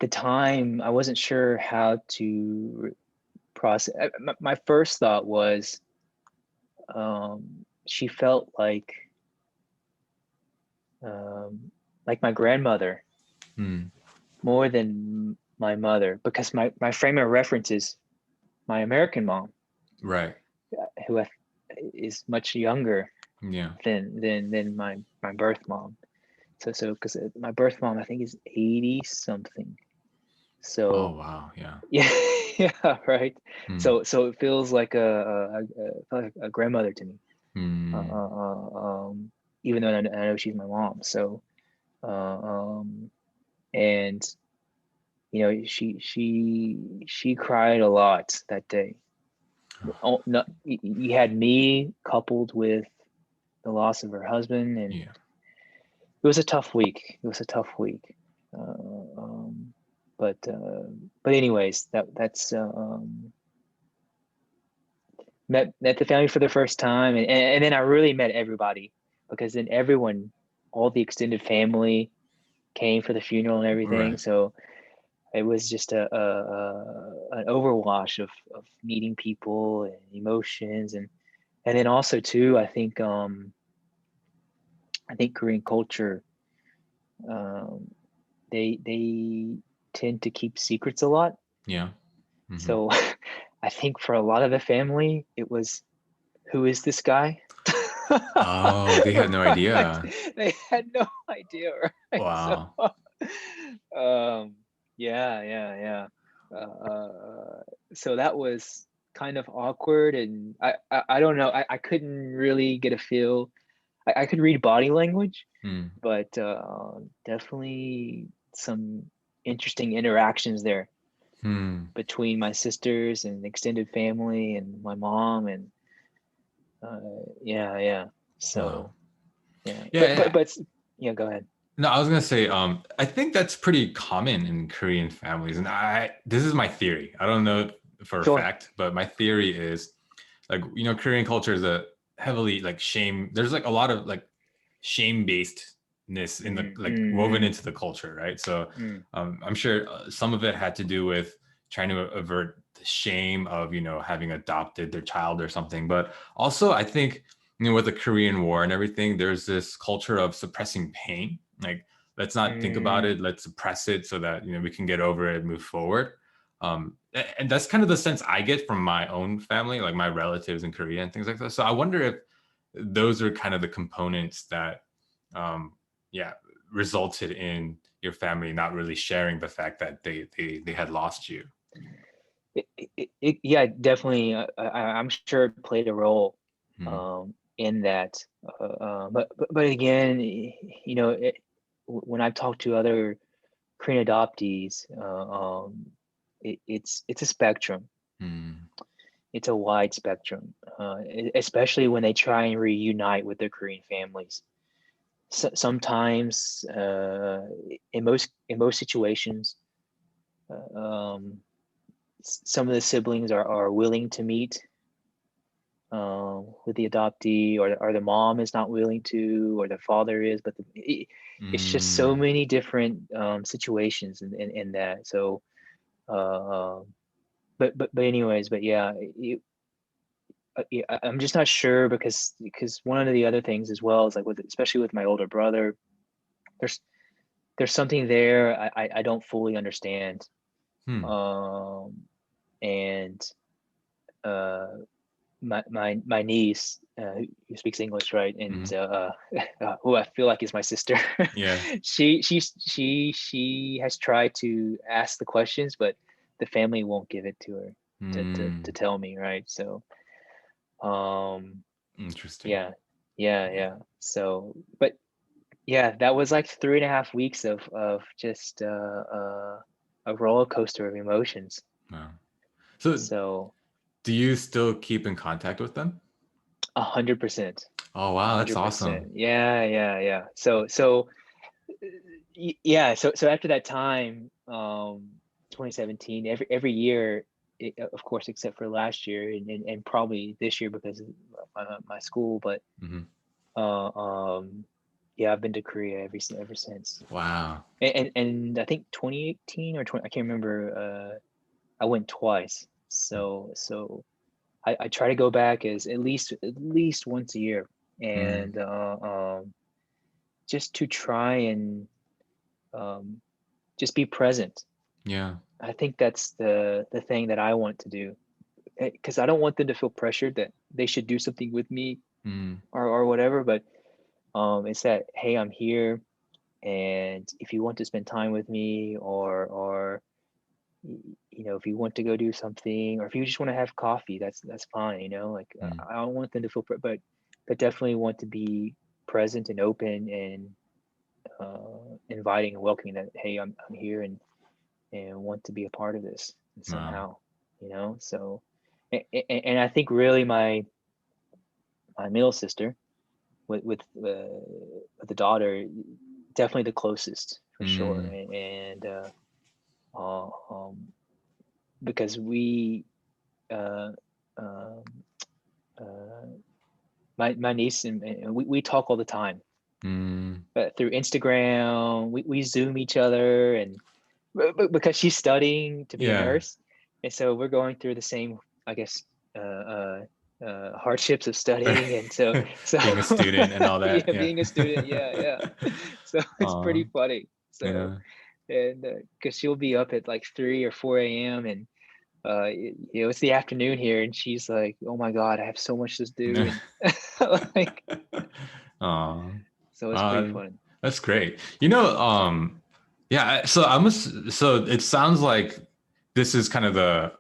the time I wasn't sure how to process. My first thought was she felt like my grandmother Hmm. more than my mother, because my frame of reference is my American mom, Right. who is much younger Yeah. than my birth mom. So because my birth mom I think is 80 something. Oh So wow. Yeah. yeah, yeah, right. Hmm. So it feels like a grandmother to me. Hmm. Even though I know she's my mom. So and she cried a lot that day. Oh, no, you had me coupled with the loss of her husband, and Yeah. it was a tough week. It was a tough week. Uh, um, but anyways, that's met the family for the first time, and then I really met everybody, because then everyone, all the extended family, came for the funeral and everything. Right. So it was just an overwash of meeting people and emotions, and then also too, I think Korean culture, um, they tend to keep secrets a lot. Yeah. Hmm. So I think for a lot of the family, it was, who is this guy? Oh, they had no Right? idea. They had no idea, right? So, Wow. yeah. So that was kind of awkward, and I don't know. I couldn't really get a feel. I could read body language, Hmm. but definitely some interesting interactions there Hmm. between my sisters and extended family and my mom, and yeah. Wow. So yeah, Yeah, yeah. but yeah, go ahead. No, I was gonna say, I think that's pretty common in Korean families, and this is my theory. I don't know for a Sure. fact, but my theory is, like, Korean culture is a heavily like shame. There's like a lot of like shame basedness in the Mm, like mm, woven mm, into the culture, right? So, mm, I'm sure some of it had to do with trying to avert the shame of having adopted their child or something, but also I think with the Korean War and everything, there's this culture of suppressing pain. Like, let's not think about mm. it. Let's suppress it so that we can get over it, move forward. And that's kind of the sense I get from my own family, like my relatives in Korea and things like that. So I wonder if those are kind of the components that, um, yeah, resulted in your family not really sharing the fact that they had lost you. Yeah, definitely. I'm sure it played a role Hmm. in that. But again, when I've talked to other Korean adoptees, it's a spectrum. Hmm. It's a wide spectrum, especially when they try and reunite with their Korean families. Sometimes, in most situations, um, some of the siblings are willing to meet with the adoptee, or the mom is not willing to, or the father is, but it's just so Hmm. many different situations in that. So, uh, but anyways, but yeah, yeah, I'm just not sure, because one of the other things as well is, like, especially with my older brother, there's there's something there I don't fully understand, Hmm. um, and uh, my niece, who speaks English, right, and Hmm. who I feel like is my sister. Yeah. She has tried to ask the questions, but the family won't give it to her to Hmm. tell me, right? So, um, Interesting. yeah, yeah. So, but yeah, that was like 3.5 weeks of just a roller coaster of emotions. Wow. So, So, do you still keep in contact with them? 100%. Oh A wow, that's hundred awesome. percent. Yeah. So yeah. So after that time, 2017. Every year, of course, except for last year and probably this year because of my school. But Mhm. yeah, I've been to Korea ever since. Wow. And I think 2018 or 20, I can't remember. I went twice. So I try to go back as at least once a year, Mm. and just to try and just be present. Yeah. I think that's the thing that I want to do, because I don't want them to feel pressured that they should do something with me Mm. or whatever. But it's that, hey, I'm here, and if you want to spend time with me, or if you want to go do something, or if you just want to have coffee, that's fine. Like Mm. I don't want them to feel, but definitely want to be present and open and inviting and welcoming that, hey, I'm here and want to be a part of this Wow. somehow. So and I think really my middle sister with the daughter, definitely the closest for sure. Mm. And because we uh, um, uh, my niece and we talk all the time, Mm. through Instagram. We Zoom each other, and because she's studying to be a Yeah. nurse, and so we're going through the same, I guess, hardships of studying, and so Being a student and all that. yeah, Yeah. being a student, yeah. So it's pretty funny. So, Yeah. and because she'll be up at like 3 or 4 a.m. and it's the afternoon here, and she's like, "Oh my God, I have so much to do," and like, Aw. so it's pretty Uh, fun. that's great. Yeah, so it sounds like this is kind of the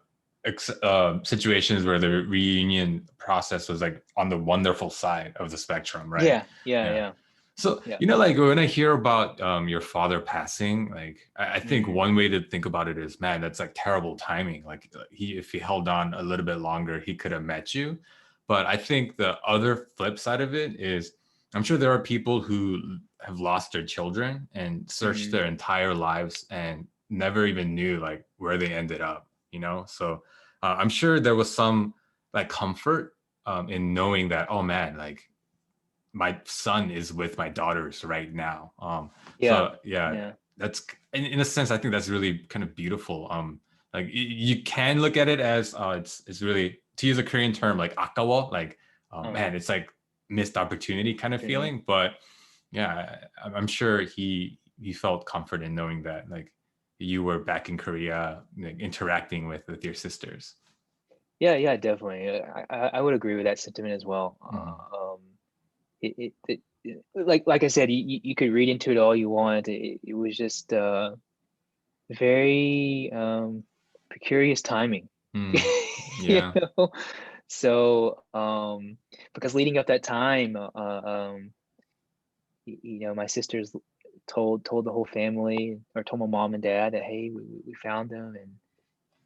situations where the reunion process was like on the wonderful side of the spectrum, right? Yeah, Yeah. yeah. So, Yeah. like when I hear about your father passing, like I think Mm, one way to think about it is, man, that's like terrible timing. Like if he held on a little bit longer, he could have met you. But I think the other flip side of it is, I'm sure there are people who have lost their children and searched mm, their entire lives and never even knew like where they ended up, So I'm sure there was some like comfort in knowing that, oh man, like my son is with my daughters right now. yeah, So yeah, yeah. that's in a sense, I think that's really kind of beautiful. Like you can look at it as it's really, to use a Korean term, like akawo, like Uh-huh. man, it's like missed opportunity kind of Opportunity. feeling. But yeah, I'm sure he felt comfort in knowing that like you were back in Korea, like, interacting with your sisters. Yeah, definitely. I would agree with that sentiment as well. Mhm. Like I said, you could read into it all you want. It was just very precarious timing. Mm. You Yeah. know? So because leading up that time, my sisters told the whole family, or told my mom and dad that, hey, we found them,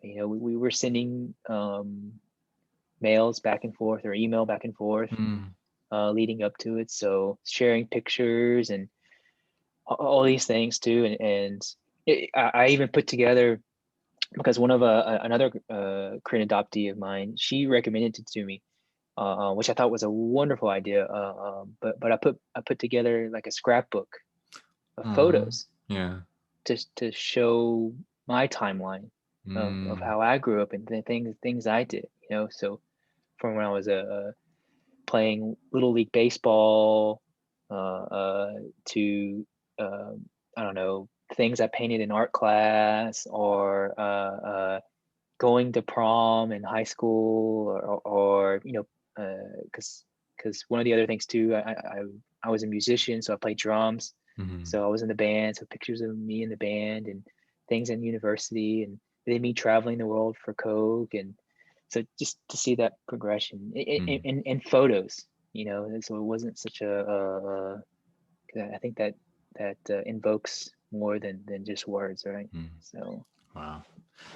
and we were sending mails back and forth, or email back and forth, Mm. leading up to it. So sharing pictures and all these things too, and I even put together, because one of another Korean adoptee of mine, she recommended it to me, which I thought was a wonderful idea. But I put together like a scrapbook of Uh-huh. photos Yeah. to show my timeline of Mm. how I grew up and the things I did. So from when I was playing little league baseball, to I don't know, things I painted in art class, or going to prom in high school, or because one of the other things too, I was a musician, so I played drums, Mhm. so I was in the band, so pictures of me in the band, and things in university, and then me traveling the world for Coke, and so just to see that progression Mm. in photos, and so it wasn't such I think that invokes more than just words, right? Mm. So Wow.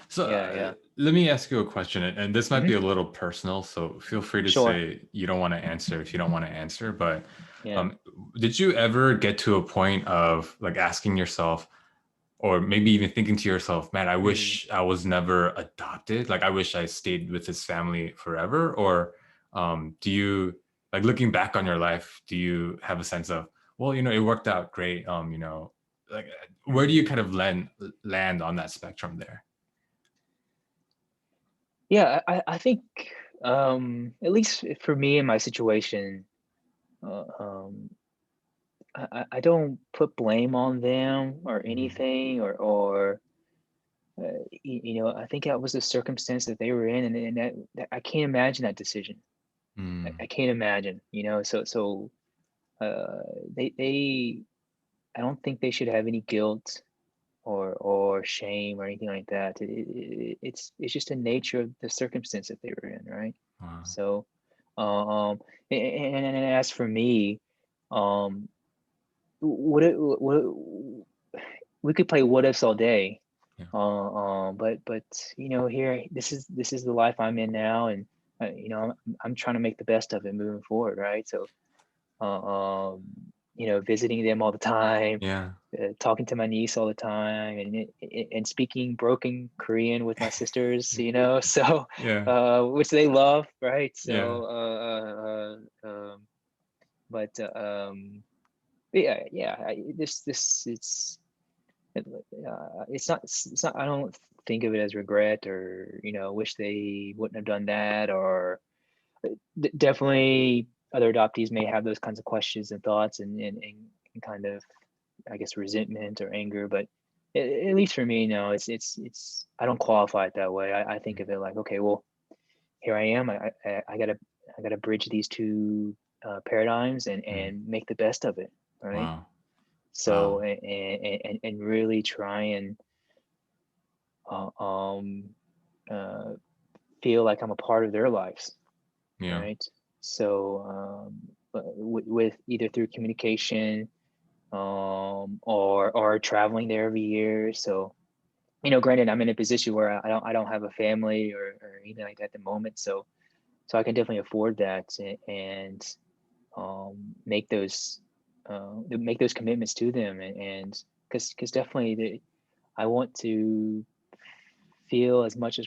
So yeah. let me ask you a question, and this might be Hmm. a little personal, so feel free to Sure. say you don't want to answer if you don't want to answer. But Yeah. um, did you ever get to a point of like asking yourself, or maybe even thinking to yourself, man, I Mm. wish I was never adopted. Like I wish I stayed with this family forever. Or do you, like looking back on your life, do you have a sense of, well, it worked out great. Like where do you kind of land on that spectrum there? Yeah, I think at least for me in my situation, uh, um, I don't put blame on them or Mm, anything, or I think that was the circumstance that they were in, and that I can't imagine that decision. I mm, can't imagine, so uh, they I don't think they should have any guilt or shame or anything like that. It's just the nature of the circumstance that they were in, right? wow. So, and as for me, um, what we could play what ifs all day, Yeah. but here this is the life I'm in now, and I'm trying to make the best of it moving forward, right? So, uh, um, visiting them all the time, Yeah. talking to my niece all the time, and speaking broken Korean with my sisters, so Yeah. which they love, right? Yeah. So, but yeah, yeah, it's not. I don't think of it as regret, or wish they wouldn't have done that, or definitely other adoptees may have those kinds of questions and thoughts, and kind of, I guess, resentment or anger, but at least for me, no, it's I don't qualify it that way. I think of it like, okay, well, here I am. I gotta bridge these two paradigms, and Mm. make the best of it, right? Wow. So, Wow. and really try and uh, um uh, feel like I'm a part of their lives, Yeah. right? So, with either through communication, or traveling there every year. So, granted, I'm in a position where I don't have a family, or anything like that at the moment. So I can definitely afford that, and make those commitments to them, and because definitely I want to feel as much as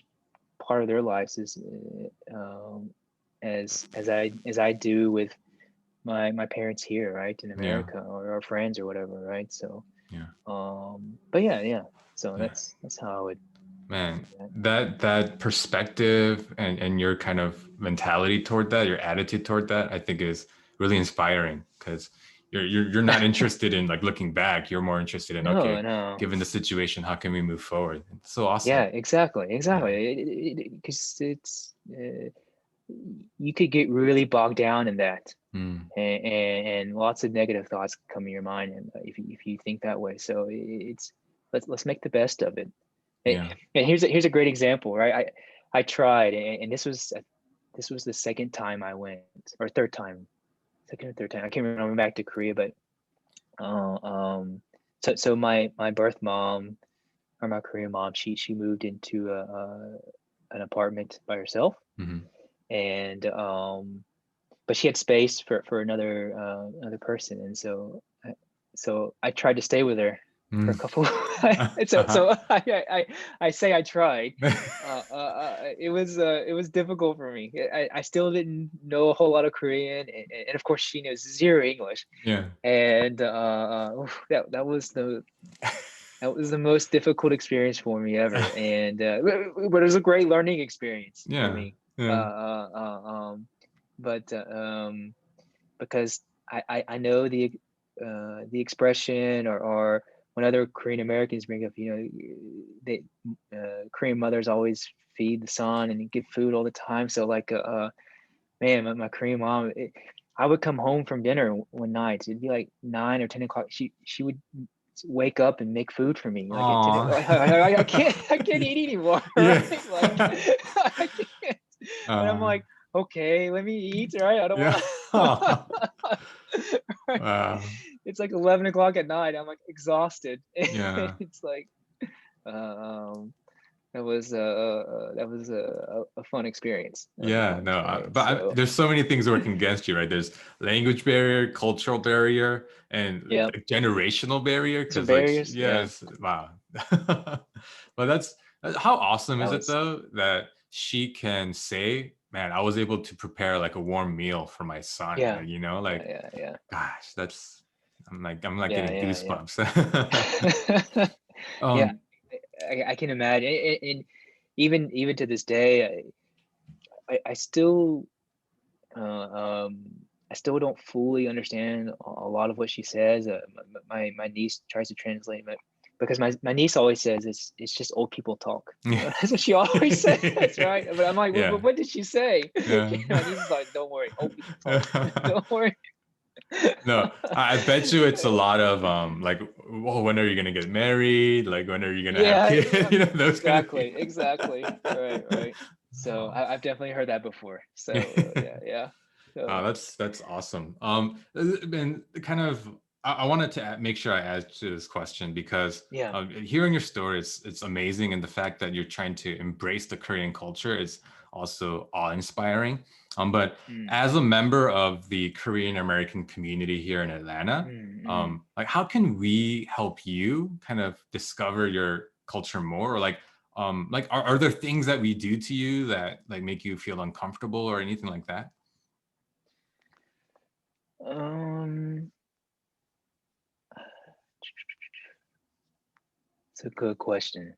part of their lives as I do with my parents here, right, in Yeah. America, or our friends or whatever, right? So, Yeah. but yeah, yeah. So Yeah. that's how I would Man, do that. that perspective and your kind of mentality toward that, your attitude toward that, I think is really inspiring because you're not interested in like looking back. You're more interested in, No, okay, no. given the situation, how can we move forward? It's so Yeah, awesome. exactly, Yeah. exactly. Because you could get really bogged down in that, Mm, and lots of negative thoughts come in your mind, and if you think that way. So it's let's make the best of it. yeah. And here's a great example, right? I tried, and this was the second time I went, or third time, second or third time. I can't remember. I went back to Korea, but uh, um, so my birth mom, or my Korean mom, she moved into an apartment by herself, Hmm. and but she had space for another person, and so I tried to stay with her for Mm. a couple. So I say I tried. It was difficult for me. I still didn't know a whole lot of Korean, and of course she knows zero English, Yeah. and that was the most difficult experience for me ever, and but it was a great learning experience for Yeah. me. Uh, Yeah. uh, uh, um, but because I know the expression, or when other Korean Americans bring up, they Korean mothers always feed the son and give food all the time. So, like, man, my Korean mom, I would come home from dinner one night. It'd be like 9 or 10 o'clock. She would wake up and make food for me, like at 10. Aw. I can't eat anymore, Yeah. right? Like, I can't. And I'm Uh, like, okay, let me eat, right? I don't yeah. want to. Right? Wow. It's like 11 o'clock at night. I'm like exhausted. Yeah. It's like, um, that was a fun experience. That was a Yeah, fun no, experience. but So, there's so many things working against you, right? There's language barrier, cultural barrier, and yeah, like, generational barrier. some Because, like, barriers. Yeah. yes, wow, But that's how awesome is That it was though that she can say, man, I was able to prepare like a warm meal for my son. yeah, Like, you know, yeah, like, yeah, yeah, gosh, that's I'm like yeah, getting yeah, goosebumps. yeah. Yeah, um I can imagine. And even to this day, I still uh, um, I still don't fully understand a lot of what she says. My niece tries to translate it because my niece always says it's just old people talk. You know, that's what she always says, right? But I'm like, yeah. what did she say? Yeah. My niece is like, don't worry, old people talk. Don't worry. No, I bet you it's a lot of like, well, when are you gonna get married? Like, when are you gonna have Yeah, kids? You know, those kind of things. exactly, exactly. Right, right. So Oh. I've definitely heard that before. So yeah, yeah. So That's awesome. And kind of, I wanted to make sure I add to this question because yeah. hearing your story, it's amazing, and the fact that you're trying to embrace the Korean culture is also awe-inspiring. But Mm, as a member of the Korean American community here in Atlanta, mm, mm. like how can we help you kind of discover your culture more, or like are there things that we do to you that like make you feel uncomfortable or anything like that? Um, it's a good question.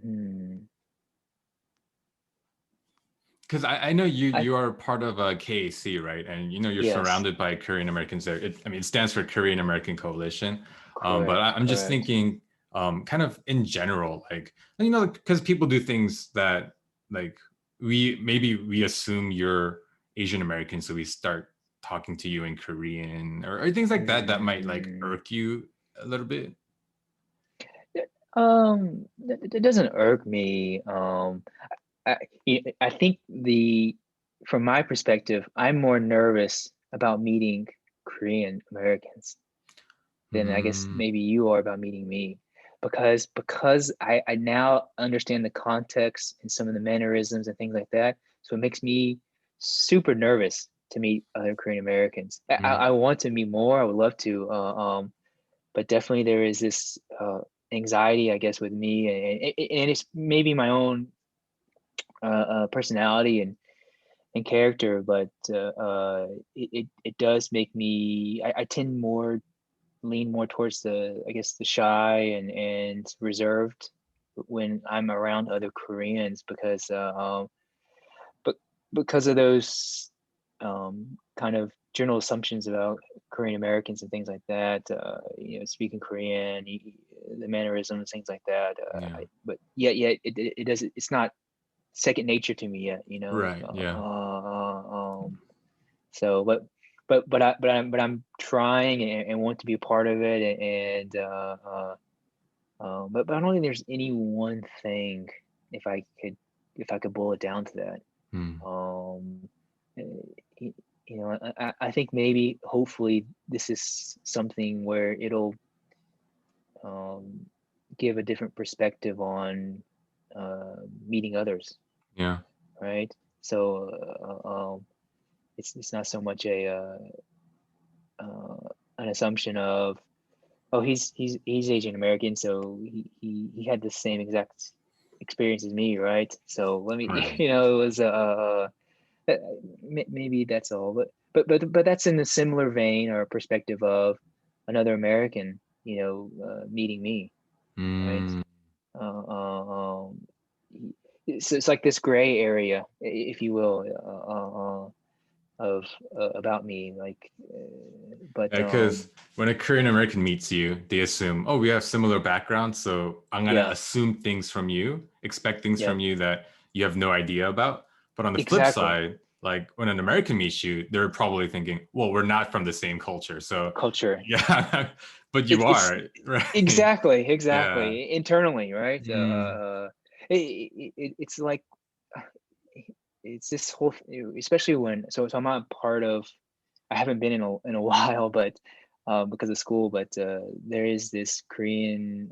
Hmm. Because I know you I you are part of a KAC, right? And you know you're Yes, surrounded by Korean Americans there. I mean, it stands for Korean American Coalition. But correct, I'm just correct. thinking, kind of in general, like you know, because people do things that like we assume you're Asian American, so we start talking to you in Korean or things like that that Mm, might like mm. irk you a little bit. That doesn't irk me. I I think from my perspective, I'm more nervous about meeting Korean Americans than I guess Mm, maybe you are about meeting me, because I now understand the context and some of the mannerisms and things like that. So it makes me super nervous to meet other Korean Americans. mm, I want to meet more. I would love to, but definitely there is this anxiety, I guess, with me, and it's maybe my own personality and character, but it does make me. I tend more lean more towards the, I guess, the shy and reserved when I'm around other Koreans because but because of those kind of general assumptions about Korean Americans and things like that, speaking Korean, the mannerisms, things like that. yeah. But yet it doesn't. It's not second nature to me yet. Right. Yeah. So, but I'm trying and want to be a part of it, but I don't think there's any one thing, if I could boil it down to that. Mm, Um, eh, y- I think maybe hopefully this is something where it'll um, give a different perspective on meeting others, yeah. right? So it's not so much uh, an assumption of, oh, he's Asian American, so he had the same exact experience as me, right? So let me, Right. it was uh, maybe that's all, but that's in a similar vein or perspective of another American, meeting me, right? Mm. Uh, it's like this gray area, if you will, of about me, like, but Yeah, because when a Korean American meets you, they assume, oh, we have similar backgrounds, so I'm gonna yeah, assume things from you, expect things yep, from you that you have no idea about. But on the flip exactly. side, like when an American meets you, they're probably thinking, well, we're not from the same culture, so Culture. yeah, but you It's are, right? exactly, Yeah. exactly, internally, right? Mm, It's like it's this whole especially when, so I'm not part of, I haven't been in a while, but because of school, but there is this Korean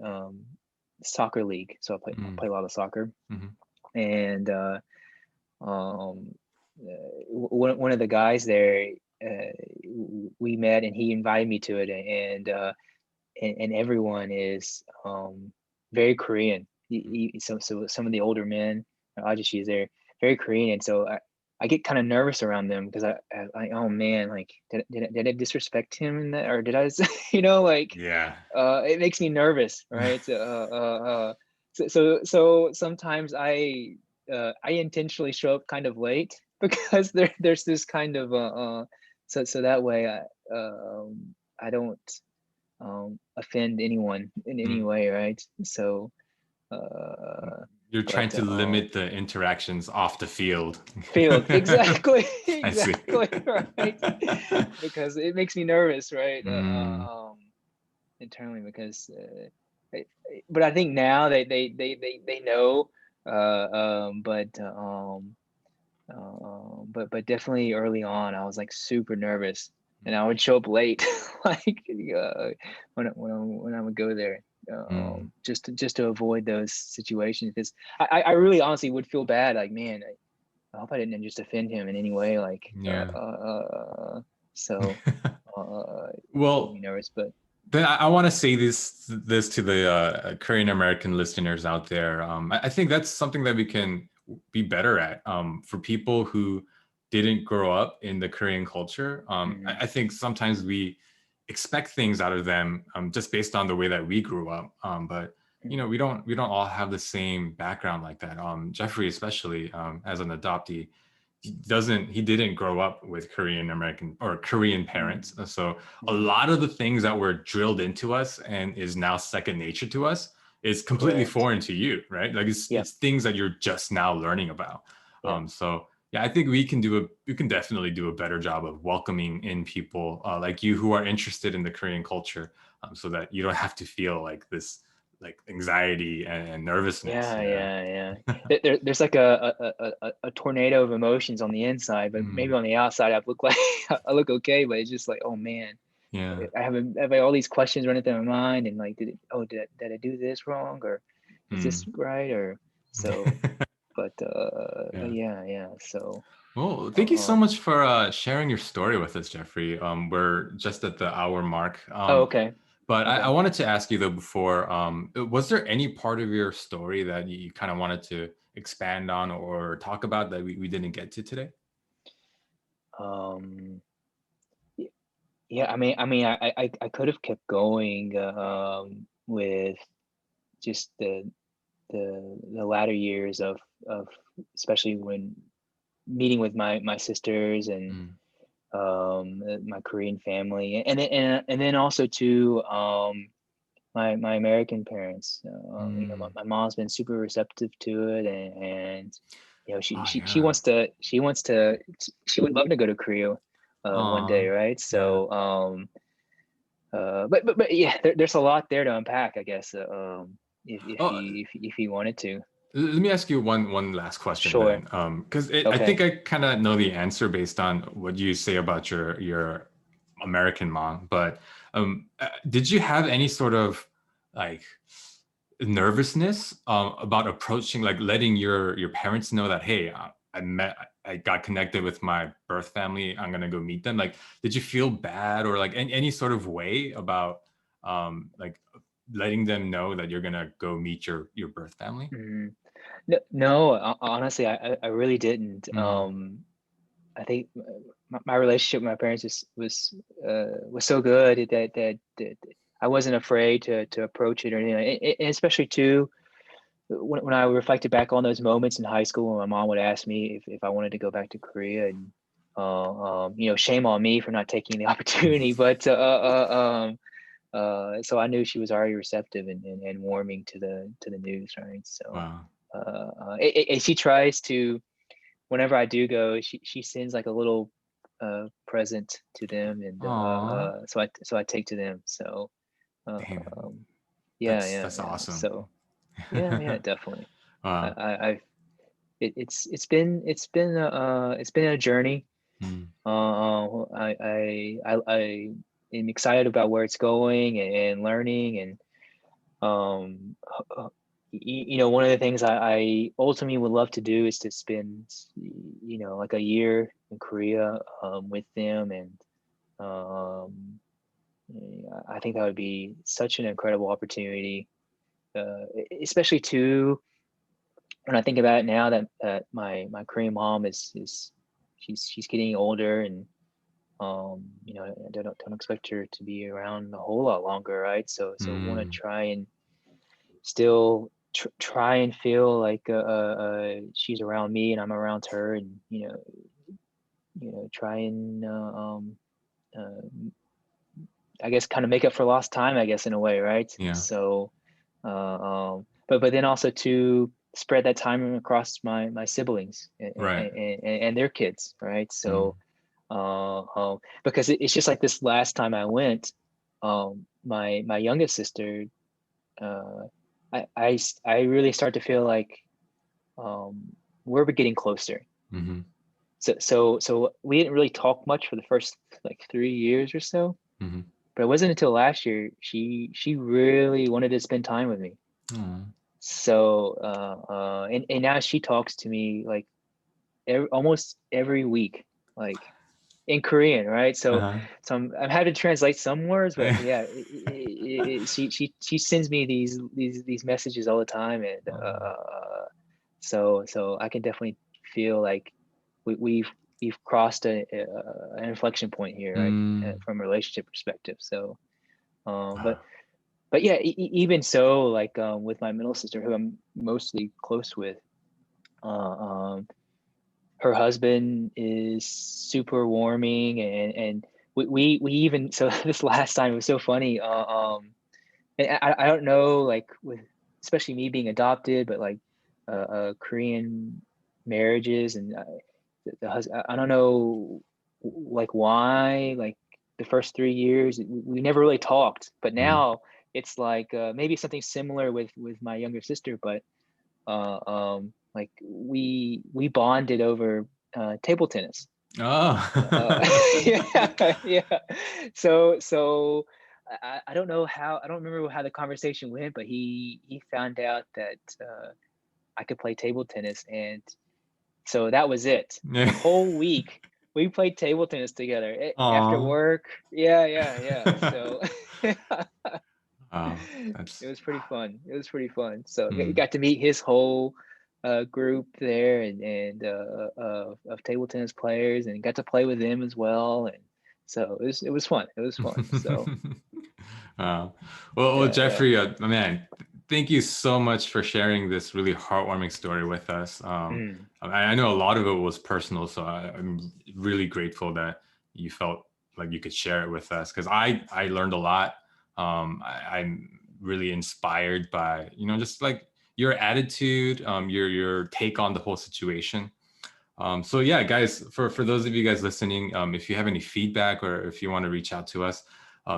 soccer league, so I mm, play a lot of soccer, mhm. and um, one of the guys there, we met and he invited me to it, and and everyone is very Korean. So some of the older men, I'll just use they're very Korean, and so I get kind of nervous around them because I oh man, like did I disrespect him in that, or did I like Yeah. it makes me nervous, right? So sometimes I intentionally show up kind of late because there's this kind of so that way I don't offend anyone in any Mm. way, right? So You're trying but to limit the interactions off the field. field exactly I see. exactly right, because it makes me nervous, right? Mm, Internally because but I think now they know, but definitely early on I was like super nervous, and I would show up late like when I would go there, mm, just to avoid those situations, because I really honestly would feel bad, like man, I hope I didn't just offend him in any way, like yeah. so it made me Well, nervous, but then I want to say this to the Korean American listeners out there. I think that's something that we can be better at. For people who didn't grow up in the Korean culture, mhm, I think sometimes we expect things out of them just based on the way that we grew up. But mhm, we don't all have the same background like that. Geoffrey, especially as an adoptee, he didn't grow up with Korean American or Korean parents. mhm, So a mhm. lot of the things that were drilled into us and is now second nature to us is completely Correct. foreign to you, right? Like Yep. it's things that you're just now learning about. Yep. So yeah, I think we can definitely do a better job of welcoming in people like you who are interested in the Korean culture, so that you don't have to feel like this like anxiety and nervousness. Yeah, Yeah. yeah, yeah. There's like a tornado of emotions on the inside, but maybe Mm, on the outside I look like I look okay, but it's just like, oh man, yeah. I have all these questions running through my mind, and like, did I do this wrong, or is this Mm. right, or so? But Yeah. yeah, yeah. So Well, uh, thank you so um. much for sharing your story with us, Geoffrey. We're just at the hour mark. Oh, okay, But I okay. wanted to ask you though before, was there any part of your story that you kind of wanted to expand on or talk about that we didn't get to today? Um. y- Yeah. I could have kept going with just the latter years of especially when meeting with my sisters and Mm, my Korean family, and then also to my American parents. mm. My mom's been super receptive to it, and Oh she yeah. she would love to go to Korea one Aw, day, right? yeah. So but yeah, there's a lot there to unpack, I guess. Oh, If he wanted to. let me ask you one last question Sure. then, because I think Okay. I kind of know the answer based on what you say about your American mom. But did you have any sort of like nervousness about approaching, like letting your parents know that, hey, I got connected with my birth family. I'm gonna go meet them. Like, did you feel bad or like any sort of way about like letting them know that you're gonna go meet your birth family? Mhm. No, no, honestly, I really didn't. Mm. I think my relationship with my parents was so good that I wasn't afraid to approach it or anything. And especially too, when I reflected back on those moments in high school when my mom would ask me if I wanted to go back to Korea, and shame on me for not taking the opportunity, but so I knew she was already receptive and warming to the news, right? So Wow. and she tries to, whenever I do go, she sends like a little present to them, and Aw, so I take to them. So uh, damn, um, yeah, that's yeah, that's yeah. awesome. So yeah, yeah, definitely. Wow. I've it's been a journey. Mm. I am excited about where it's going, and learning, and one of the things I ultimately would love to do is to spend like a year in Korea with them, and um I think that would be such an incredible opportunity, especially too when I think about it now that my Korean mom is she's getting older, and you know, I don't expect her to be around a whole lot longer, right? So want to Mm, try and still try and feel like she's around me and I'm around her, and try and uh, I guess kind of make up for lost time, I guess, in a way, right? yeah. So, but then also to spread that time across my siblings Right. and their kids, right? Mm, So, because it's just like this last time I went, my youngest sister, uh, I really start to feel like we're getting closer. mm-hmm, So we didn't really talk much for the first like 3 years or so. mm-hmm. But it wasn't until last year she really wanted to spend time with me. Aw. So and now she talks to me like almost every week, like in Korean, right? So Uh-huh. I'm having to translate some words, but yeah, she sends me these messages all the time, and Oh. so I can definitely feel like we've crossed an inflection point here, right? Mm. From a relationship perspective. So, Wow. but yeah, even so, like with my middle sister, who I'm mostly close with, uh, her husband is super warming, and we even so this last time it was so funny. And I don't know, like with especially me being adopted, but like Korean marriages, and the husband, I don't know like why, like the first 3 years we never really talked, but Mm. now it's like maybe something similar with my younger sister, but like we bonded over table tennis. Oh. Yeah, yeah. So I don't know how, I don't remember how the conversation went, but he found out that I could play table tennis, and so that was it. The whole week we played table tennis together after Aw. work. Yeah, yeah, yeah. So Wow. it That's was pretty fun. It was pretty fun. So you mm. got to meet his whole group there, and of table tennis players, and got to play with them as well. And so it was fun. It was fun. So Wow. Well, yeah, yeah. Geoffrey, man, thank you so much for sharing this really heartwarming story with us. Mm, I know a lot of it was personal, so I'm really grateful that you felt like you could share it with us, because I learned a lot. I'm really inspired by, just like your attitude, your take on the whole situation. So yeah, guys, for those of you guys listening, if you have any feedback or if you want to reach out to us,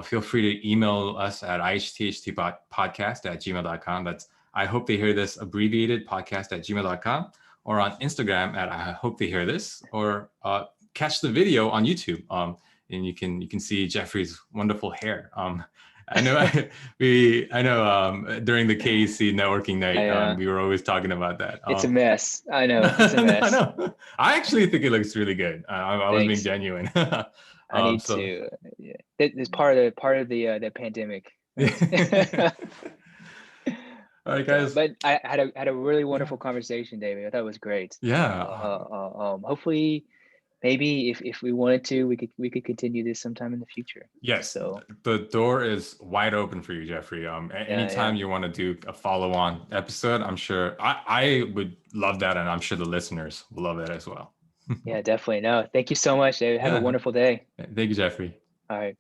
feel free to email us at ihthtpodcast@gmail.com. That's I hope they hear this abbreviated podcast@gmail.com, or on Instagram at I hope they hear this, or catch the video on YouTube. And you can see Geoffrey's wonderful hair. I know I know during the KEC networking night, I we were always talking about that. it's a mess. I know it's a I mess. know. I actually think it looks really good. I was being Thanks. genuine. I need So to. Yeah, it's part of the pandemic, right? all right, guys. But I had a really Yeah. wonderful conversation, David. I thought it was great. Yeah. Hopefully, maybe if we wanted to, we could continue this sometime in the future. Yes, So the door is wide open for you, Geoffrey. yeah, yeah, Anytime you want to do a follow-on episode, I'm sure I would love that, and I'm sure the listeners will love that as well. yeah, definitely. No, thank you so much, David. Have a Yeah. wonderful day. Thank you, Geoffrey. All right.